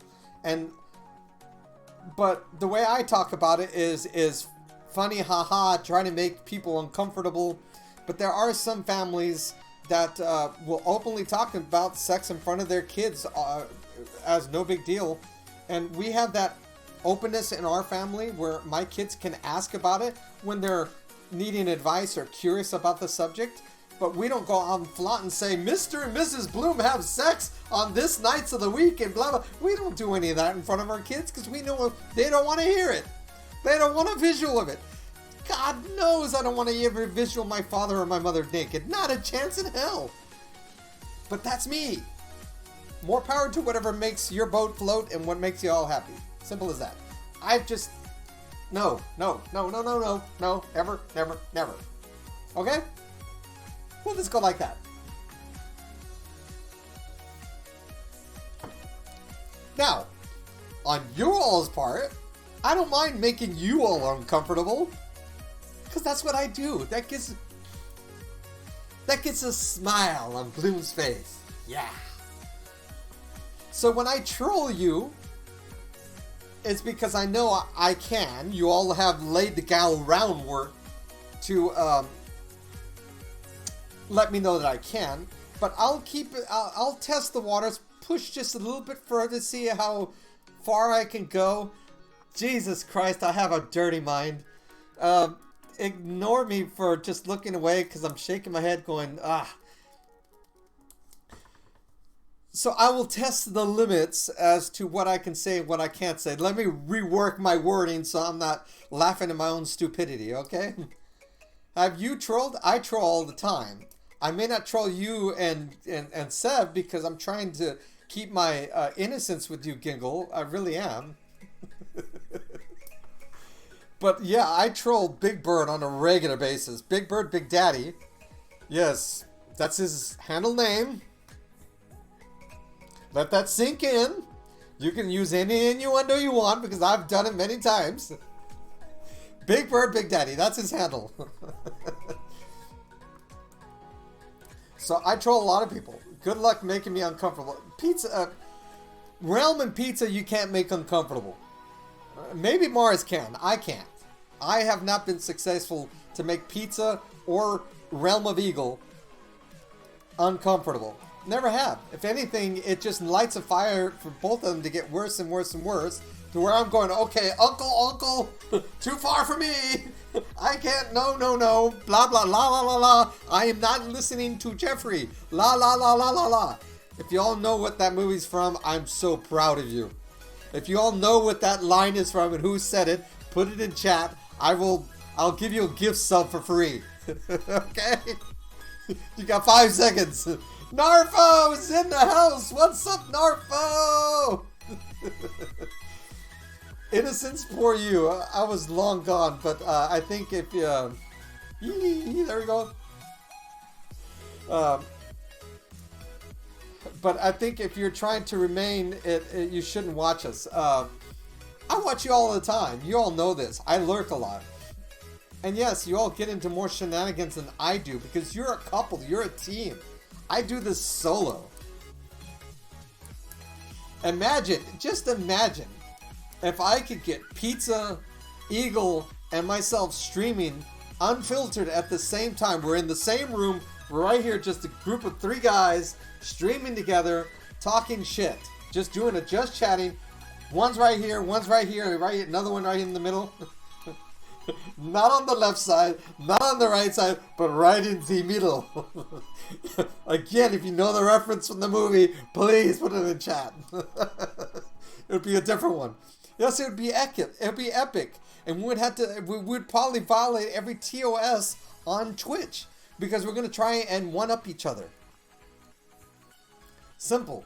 A: But the way I talk about it is funny, haha, trying to make people uncomfortable. But there are some families that will openly talk about sex in front of their kids as no big deal. And we have that openness in our family where my kids can ask about it when they're needing advice or curious about the subject. But we don't go on flaunt and say, Mr. and Mrs. Bloom have sex on this nights of the week and blah, blah. We don't do any of that in front of our kids because we know they don't want to hear it. They don't want a visual of it. God knows I don't want to hear a visual of my father or my mother naked. Not a chance in hell. But that's me. More power to whatever makes your boat float and what makes you all happy. Simple as that. I've just... No. Never. Okay? We'll just go like that. Now, on you all's part, I don't mind making you all uncomfortable. Because that's what I do. That gets a smile on Bloom's face. Yeah. So when I troll you, it's because I know I can. You all have laid the groundwork to let me know that I can. But I'll keep it. I'll test the waters, push just a little bit further to see how far I can go. Jesus Christ, I have a dirty mind. Ignore me for just looking away because I'm shaking my head going, ah. So I will test the limits as to what I can say and what I can't say. Let me rework my wording so I'm not laughing at my own stupidity, okay? Have you trolled? I troll all the time. I may not troll you and Seb because I'm trying to keep my innocence with you, Gingle. I really am. But yeah, I troll Big Bird on a regular basis. Big Bird, Big Daddy. Yes, that's his handle name. Let that sink in. You can use any innuendo you want because I've done it many times. Big Bird, Big Daddy. That's his handle. So I troll a lot of people. Good luck making me uncomfortable. Pizza, Realm and Pizza you can't make uncomfortable. Maybe Mars can. I can't. I have not been successful to make Pizza or Realm of Eagle uncomfortable. Never have. If anything, it just lights a fire for both of them to get worse and worse and worse. To where I'm going, okay, uncle, too far for me. I can't, no, blah, blah, la, la, la, la. I am not listening to Jeffrey. La, la, la, la, la, la. If you all know what that movie's from, I'm so proud of you. If you all know what that line is from and who said it, put it in chat. I'll give you a gift sub for free. Okay? You got 5 seconds. Narfo is in the house. What's up, Narfo? Innocence for you. I was long gone, but I think if you... there we go. But I think if you're trying to remain, you shouldn't watch us. I watch you all the time. You all know this. I lurk a lot. And yes, you all get into more shenanigans than I do because you're a couple. You're a team. I do this solo. Imagine, just imagine, if I could get Pizza, Eagle, and myself streaming unfiltered at the same time. We're in the same room. We're right here, just a group of 3 guys streaming together, talking shit. Just doing it, just chatting. One's right here, right, another one right in the middle. Not on the left side, not on the right side, but right in the middle. Again, if you know the reference from the movie, please put it in chat. It would be a different one. Yes, it would be epic. It would be epic, and we would probably violate every TOS on Twitch because we're gonna try and one up each other. Simple.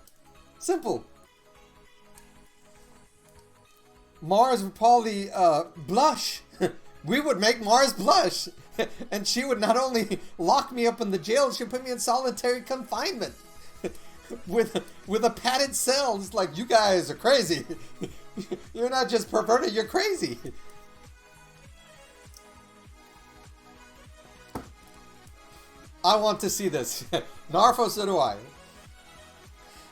A: Mars would probably blush. We would make Mars blush. And she would not only lock me up in the jail, she'd put me in solitary confinement. with a padded cell. It's like, you guys are crazy. You're not just perverted, you're crazy. I want to see this. Narfo, so do I.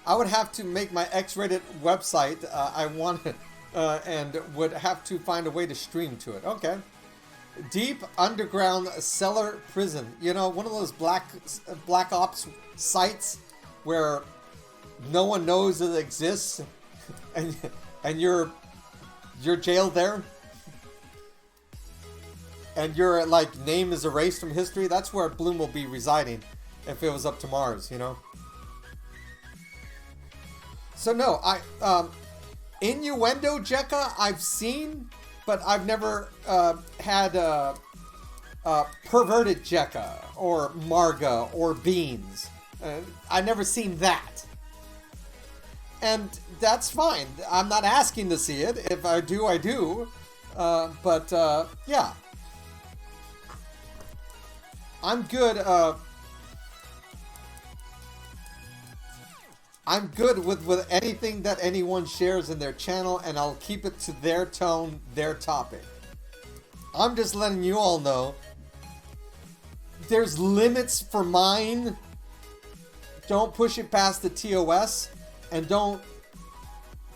A: I would have to make my X-rated website. I want and would have to find a way to stream to it. Okay. Deep underground cellar prison. You know, one of those black ops sites where no one knows it exists, and you're jailed there, and your like name is erased from history. That's where Bloom will be residing if it was up to Mars. You know. So no, Innuendo Jekka I've seen, but I've never had perverted Jekka or Marga or Beans. I've never seen that. And that's fine. I'm not asking to see it. If I do, I do. But yeah. I'm good. I'm good with anything that anyone shares in their channel, and I'll keep it to their tone, their topic. I'm just letting you all know there's limits for mine. Don't push it past the TOS, and don't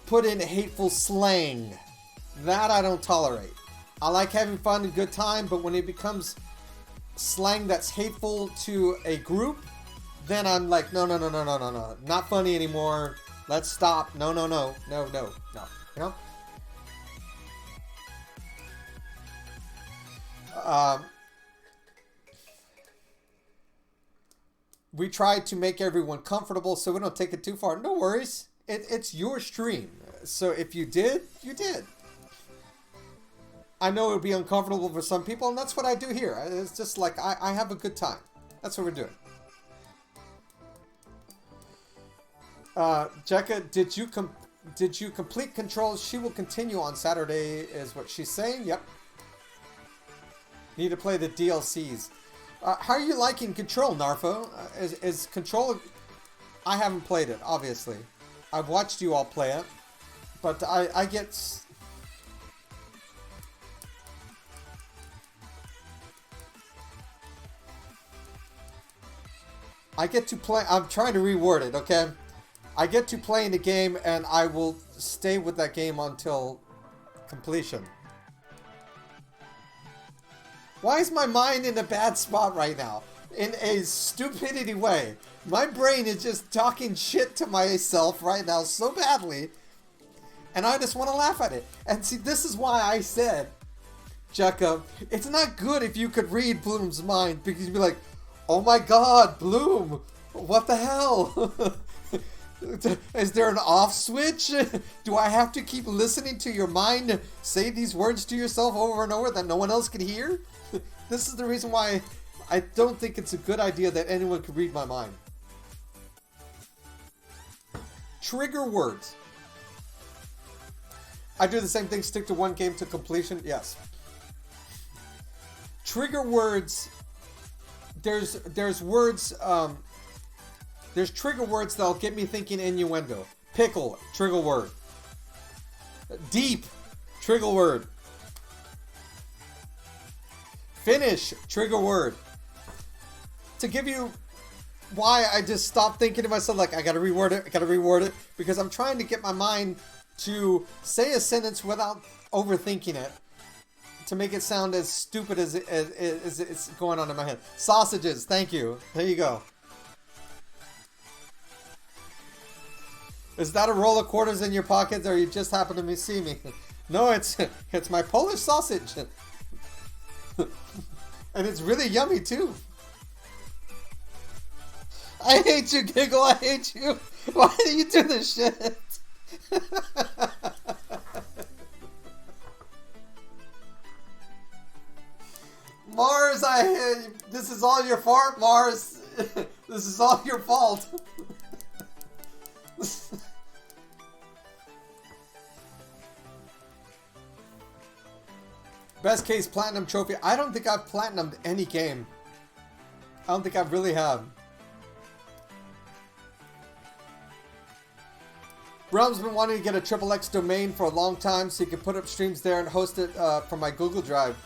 A: put in hateful slang. That I don't tolerate. I like having fun and good time, but when it becomes slang that's hateful to a group, then I'm like, no. Not funny anymore. Let's stop. No. You know? We try to make everyone comfortable so we don't take it too far. No worries. It's your stream. So if you did, you did. I know it would be uncomfortable for some people, and that's what I do here. It's just like, I have a good time. That's what we're doing. Jekka, did you complete Control? She will continue on Saturday, is what she's saying. Yep. Need to play the DLCs. How are you liking Control, Narfo? Is Control... I haven't played it, obviously. I've watched you all play it. But I get... I get to play... I'm trying to reword it, okay? I get to play in the game, and I will stay with that game until completion. Why is my mind in a bad spot right now? In a stupidity way. My brain is just talking shit to myself right now so badly. And I just want to laugh at it. And see, this is why I said, Jekka, it's not good if you could read Bloom's mind. Because you'd be like, oh my god, Bloom, what the hell? Is there an off switch? Do I have to keep listening to your mind say these words to yourself over and over that no one else can hear? This is the reason why I don't think it's a good idea that anyone can read my mind. Trigger words. I do the same thing, stick to one game to completion. Yes. Trigger words. There's words, there's trigger words that'll get me thinking innuendo. Pickle, trigger word. Deep, trigger word. Finish, trigger word. To give you why I just stopped thinking to myself, like, I gotta reword it, because I'm trying to get my mind to say a sentence without overthinking it, to make it sound as stupid as it's going on in my head. Sausages, thank you. There you go. Is that a roll of quarters in your pockets, or you just happen to see me? No, it's my Polish sausage. And it's really yummy, too. I hate you, Giggle, I hate you. Why do you do this shit? Mars, this is all your fault, Mars. This is all your fault. Best case platinum trophy. I don't think I've platinumed any game. I don't think I really have. Realm's been wanting to get a XXX domain for a long time so you can put up streams there and host it from my Google Drive.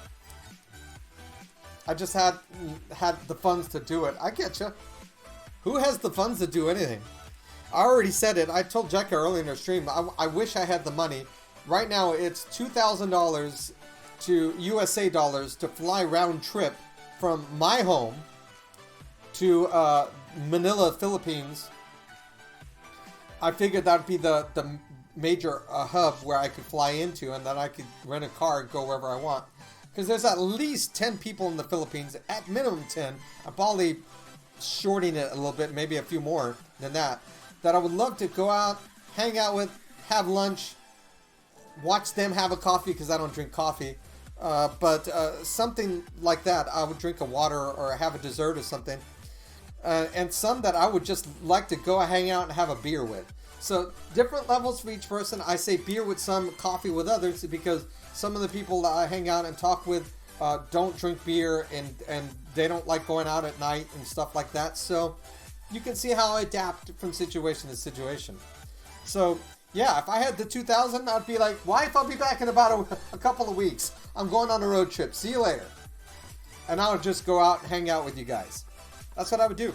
A: I just had the funds to do it. I get you. Who has the funds to do anything? I already said it. I told Jekka earlier in her stream, I wish I had the money. Right now, it's $2,000 to USA dollars to fly round trip from my home to Manila, Philippines. I figured that'd be the major hub where I could fly into, and then I could rent a car and go wherever I want. Because there's at least 10 people in the Philippines, at minimum 10. I'm probably shorting it a little bit, maybe a few more than that I would love to go out, hang out with, have lunch, watch them have a coffee, because I don't drink coffee. But something like that. I would drink a water or have a dessert or something. And some that I would just like to go hang out and have a beer with. So different levels for each person. I say beer with some, coffee with others, because some of the people that I hang out and talk with don't drink beer, and they don't like going out at night and stuff like that. So you can see how I adapt from situation to situation. So yeah, if I had the 2,000, I'd be like, wife, I'll be back in about a couple of weeks. I'm going on a road trip. See you later. And I would just go out and hang out with you guys. That's what I would do.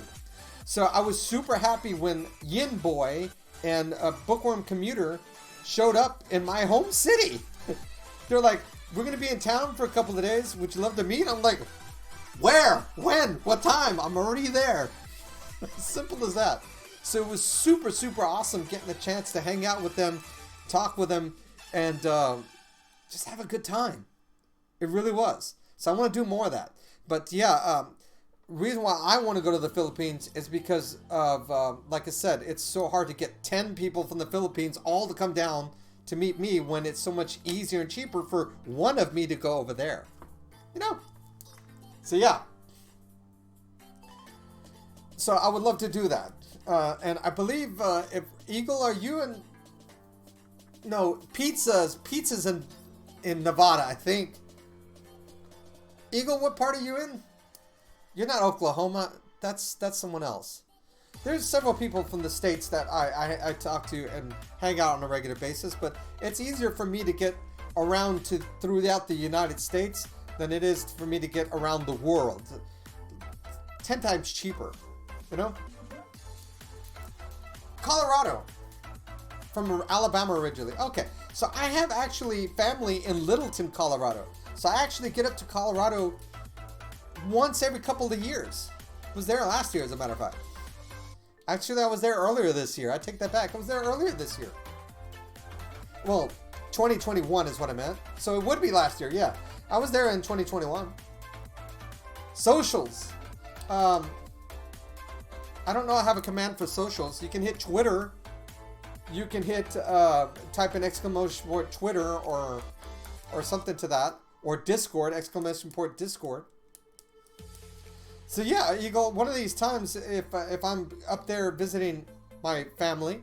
A: So I was super happy when Yin Boy and Bookworm Commuter showed up in my home city. They're like, we're going to be in town for a couple of days. Would you love to meet? I'm like, where? When? What time? I'm already there. Simple as that. So it was super, super awesome getting a chance to hang out with them, talk with them, and just have a good time. It really was. So I want to do more of that. But yeah, reason why I want to go to the Philippines is because of, like I said, it's so hard to get 10 people from the Philippines all to come down to meet me when it's so much easier and cheaper for one of me to go over there? You know? So yeah. So I would love to do that. And I believe, if Eagle, are you in... No, Pizza's in Nevada, I think. Eagle, what part are you in? You're not Oklahoma. That's someone else. There's several people from the States that I talk to and hang out on a regular basis, but it's easier for me to get around to throughout the United States than it is for me to get around the world. 10 times cheaper, you know? Colorado. From Alabama originally. Okay, so I have actually family in Littleton, Colorado. So I actually get up to Colorado once every couple of years. I was there last year, as a matter of fact. Actually, I was there earlier this year. I take that back. I was there earlier this year. Well, 2021 is what I meant. So it would be last year, yeah. I was there in 2021. Socials. I don't know I have a command for socials. You can hit Twitter. You can hit, type in exclamation point Twitter or something to that. Or Discord, exclamation point Discord. So yeah, Eagle, one of these times, if I'm up there visiting my family,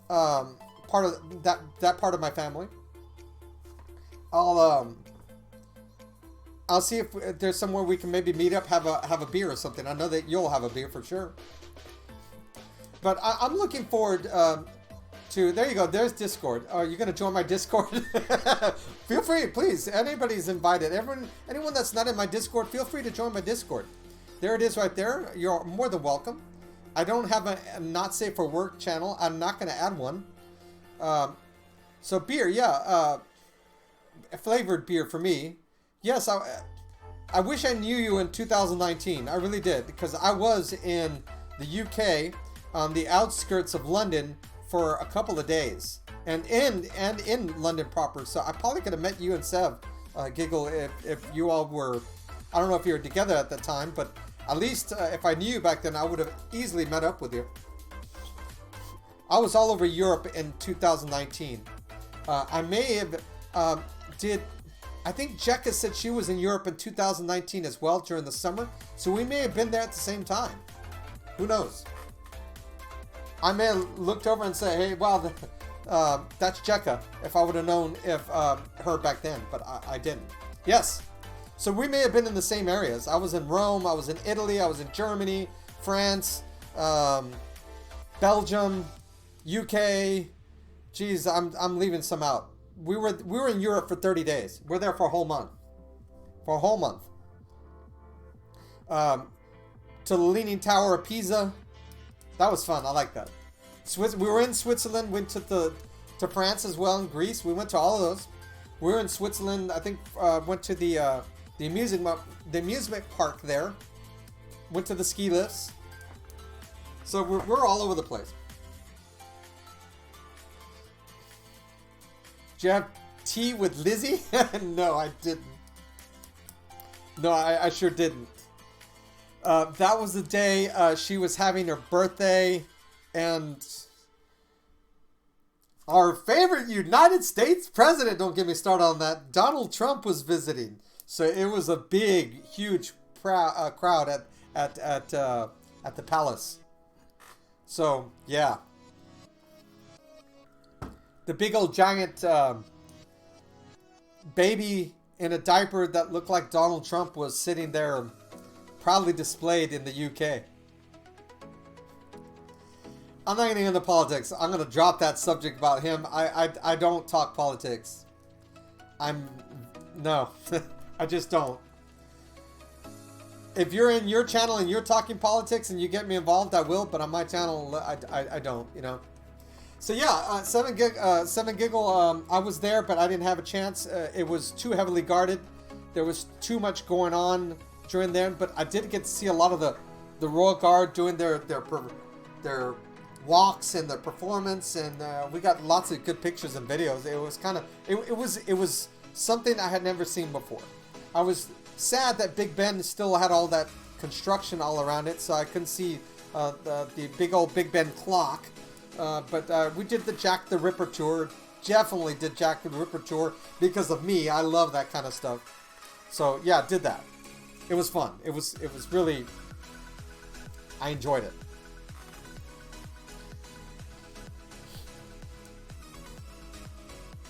A: part of that part of my family, I'll see if there's somewhere we can maybe meet up, have a beer or something. I know that you'll have a beer for sure. But I'm looking forward to, there you go, there's Discord. Are you going to join my Discord? Feel free, please. Anybody's invited. Anyone that's not in my Discord, feel free to join my Discord. There it is right there. You're more than welcome. I don't have a not safe for work channel. I'm not going to add one. So beer, yeah. Flavored beer for me. Yes, I wish I knew you in 2019. I really did, because I was in the UK on the outskirts of London for a couple of days, and in London proper. So I probably could have met you and Sev, Giggle, if you all were, I don't know if you were together at the time, but at least if I knew you back then, I would have easily met up with you. I was all over Europe in 2019. I may have I think Jekka said she was in Europe in 2019 as well during the summer, so we may have been there at the same time. Who knows? I may have looked over and said, hey, wow, that's Jekka, if I would have known her back then, but I didn't. Yes, so we may have been in the same areas. I was in Rome, I was in Italy, I was in Germany, France, Belgium, UK. Geez, I'm leaving some out. We were in Europe for 30 days. We're there for a whole month. For a whole month. To the Leaning Tower of Pisa. That was fun. I like that. We were in Switzerland. Went to France as well, and Greece. We went to all of those. We were in Switzerland. I think went to the amusement park there. Went to the ski lifts. So we're all over the place. Did you have tea with Lizzie? No, I didn't. No, I sure didn't. That was the day she was having her birthday, and our favorite United States president, don't get me started on that, Donald Trump was visiting. So it was a big, huge crowd at the palace. So, yeah. The big old giant baby in a diaper that looked like Donald Trump was sitting there, proudly displayed in the UK. I'm not going to get into politics. I'm going to drop that subject about him. I don't talk politics. No, I just don't. If you're in your channel and you're talking politics and you get me involved, I will. But on my channel, I don't, you know. So yeah, 7 Giggle, I was there, but I didn't have a chance. It was too heavily guarded. There was too much going on during then, but I did get to see a lot of the Royal Guard doing their walks and their performance, and we got lots of good pictures and videos. It was kind of, it was something I had never seen before. I was sad that Big Ben still had all that construction all around it, so I couldn't see the big old Big Ben clock. But we did the Jack the Ripper tour. definitely did Jack the Ripper tour because of me. I love that kind of stuff. So yeah, did that. It was fun. It was really, I enjoyed it.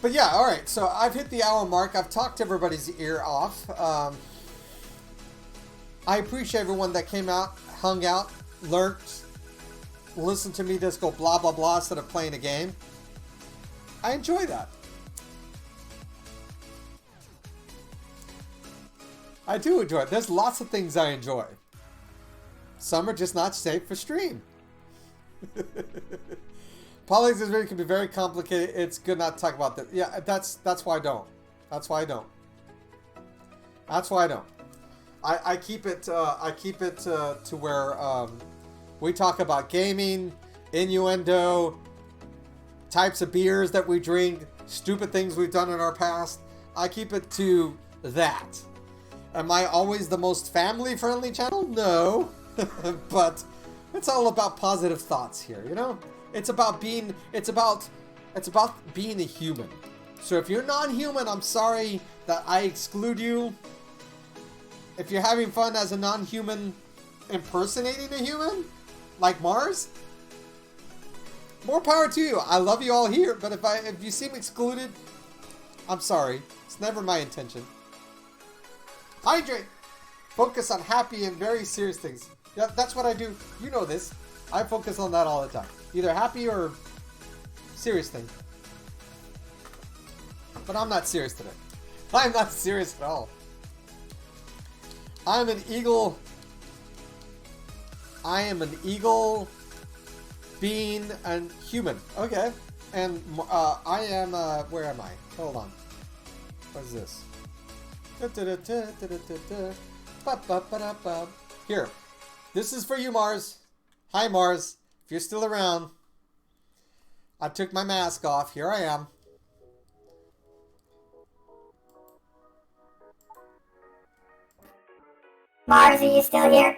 A: But yeah, all right. So I've hit the hour mark. I've talked everybody's ear off. I appreciate everyone that came out, hung out, learned, listened to me just go blah, blah, blah instead of playing a game. I enjoy that. I do enjoy it. There's lots of things I enjoy. Some are just not safe for stream. Politics can be very complicated. It's good not to talk about that. Yeah, that's why I don't. That's why I don't. That's why I don't. I keep it to where we talk about gaming, innuendo, types of beers that we drink, stupid things we've done in our past. I keep it to that. Am I always the most family-friendly channel? No. But it's all about positive thoughts here, you know? It's about being a human. So if you're non-human, I'm sorry that I exclude you. If you're having fun as a non-human impersonating a human, like Mars, more power to you. I love you all here, but if you seem excluded, I'm sorry. It's never my intention. Hydrate. Focus on happy and very serious things. Yeah, that's what I do. You know this. I focus on that all the time. Either happy or serious thing. But I'm not serious today. I'm not serious at all. I'm an eagle. I am an eagle being a human. Okay. And I am, where am I? Hold on. What is this? Here. This is for you, Mars. Hi, Mars. If you're still around. I took my mask off. Here I am.
B: Mars, are you still here?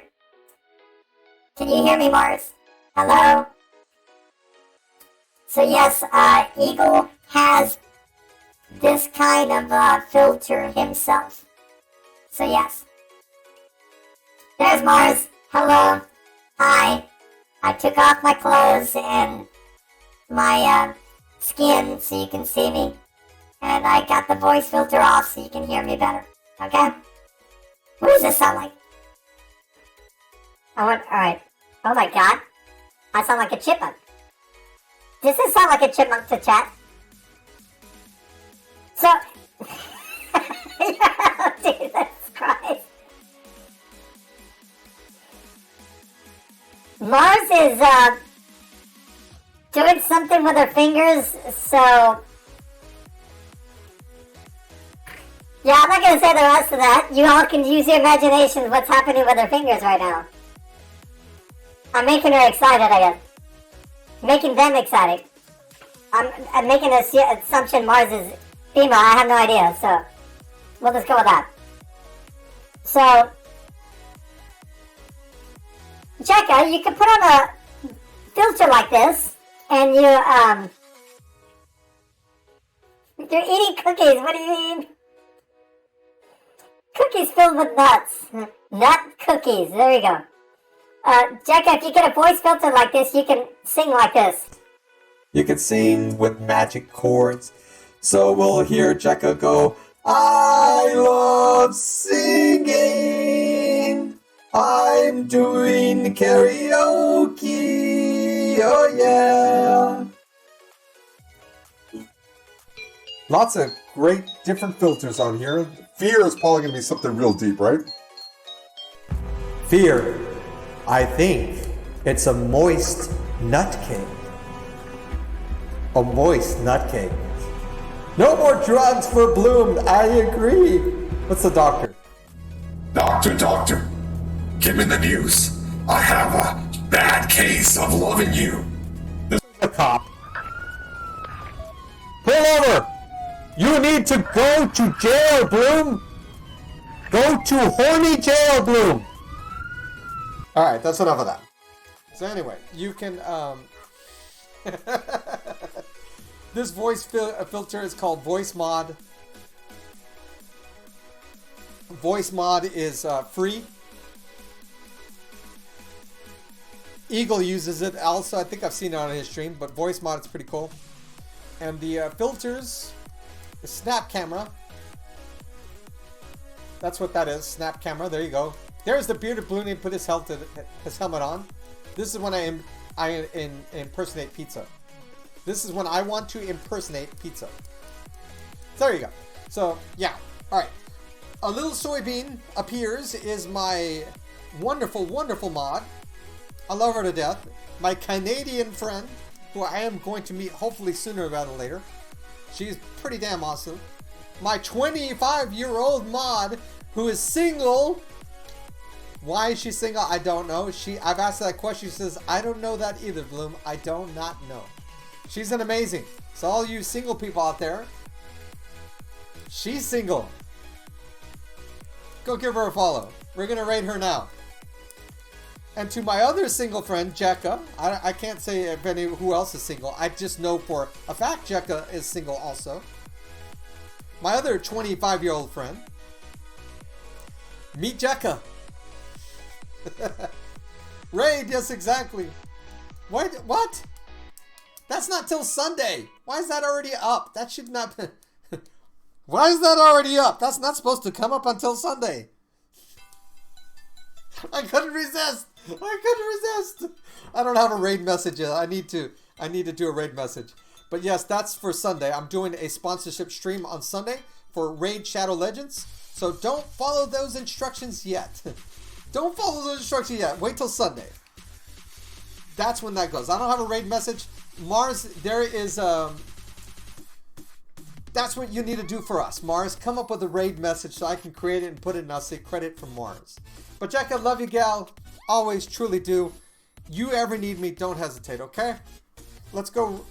B: Can you hear me, Mars? Hello? So yes, Eagle has this kind of filter himself. So yes. There's Mars. Hello. Hi. I took off my clothes and my skin so you can see me. And I got the voice filter off so you can hear me better. Okay? What does this sound like? Alright. Oh my god. I sound like a chipmunk. Does this sound like a chipmunk to chat? So... Jesus Christ. Mars is, doing something with her fingers, so... Yeah, I'm not gonna say the rest of that. You all can use your imagination what's happening with her fingers right now. I'm making her excited, I guess. Making them excited. I'm making an assumption Mars is female. I have no idea, so we'll just go with that. So, Jekka, you can put on a filter like this, and you're eating cookies. What do you mean? Cookies filled with nuts. Nut cookies. There we go. Jekka, if you get a voice filter like this, you can sing like this.
A: You can sing with magic chords. So we'll hear Jekka go, I love singing. I'm doing karaoke. Oh yeah. Lots of great different filters on here.
C: Fear is probably going to be something real deep, right?
A: Fear. I think it's a moist nut cake. A moist nut cake. No more drugs for Bloom. I agree. What's the doctor?
D: Doctor, give me the news. I have a bad case of loving you.
A: The cop. Pull over. You need to go to jail, Bloom. Go to horny jail, Bloom. All right, that's enough of that. So anyway, you can This voice filter is called Voice Mod. Voice Mod is free. Eagle uses it also. I think I've seen it on his stream, but Voice Mod is pretty cool. And the filters, the Snap Camera. That's what that is, Snap Camera. There you go. There's the bearded balloon put his helmet on. This is when I impersonate pizza. This is when I want to impersonate pizza. So there you go. So yeah, all right. A little soybean appears is my wonderful, wonderful mod. I love her to death. My Canadian friend, who I am going to meet hopefully sooner rather than later. She's pretty damn awesome. My 25-year-old mod who is single. Why is she single? I don't know. I've asked that question. She says, I don't know that either, Bloom. I do not know. She's an amazing. So all you single people out there, she's single. Go give her a follow. We're going to raid her now. And to my other single friend, Jekka, I can't say if who else is single. I just know for a fact Jekka is single also. My other 25-year-old friend, meet Jekka. Raid, yes, exactly. What? That's not till Sunday. Why is that already up? That should not be. Why is that already up? That's not supposed to come up until Sunday. I couldn't resist. I don't have a raid message yet. I need to do a raid message. But yes, that's for Sunday. I'm doing a sponsorship stream on Sunday for Raid Shadow Legends. So don't follow those instructions yet. Don't follow those instructions yet. Wait till Sunday. That's when that goes. I don't have a raid message. Mars, there is that's what you need to do for us. Mars, come up with a raid message so I can create it and put it and I'll say credit from Mars. But Jack, I love you, gal. Always, truly do. You ever need me, don't hesitate, okay? Let's go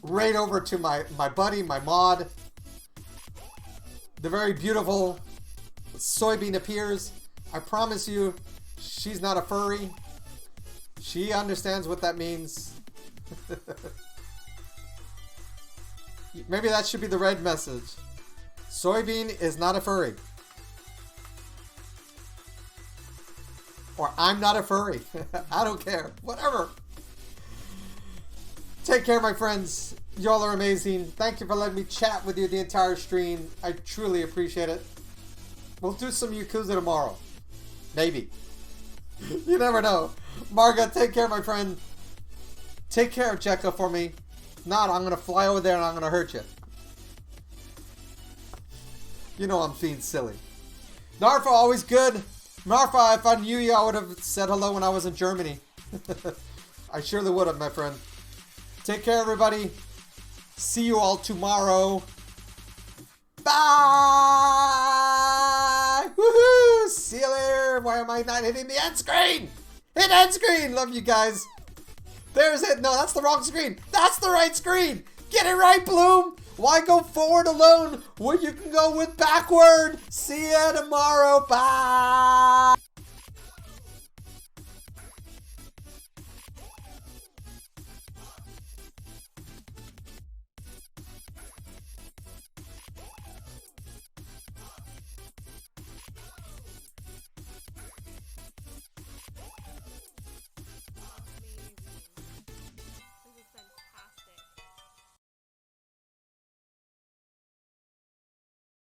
A: right over to my buddy, my mod. The very beautiful soybean appears. I promise you, she's not a furry. She understands what that means. Maybe that should be the red message. Soybean is not a furry. Or I'm not a furry. I don't care. Whatever. Take care, my friends. Y'all are amazing. Thank you for letting me chat with you the entire stream. I truly appreciate it. We'll do some Yakuza tomorrow. Maybe. You never know. Marga, take care, my friend. Take care of Jekka for me. If not, I'm going to fly over there and I'm going to hurt you. You know I'm being silly. Narfa, always good. Narfa, if I knew you, I would have said hello when I was in Germany. I surely would have, my friend. Take care, everybody. See you all tomorrow. Bye! Woohoo! See you later. Why am I not hitting the end screen? Hit end screen! Love you guys. There's it. No, that's the wrong screen. That's the right screen. Get it right, Bloom. Why go forward alone when you can go with backward? See ya tomorrow. Bye!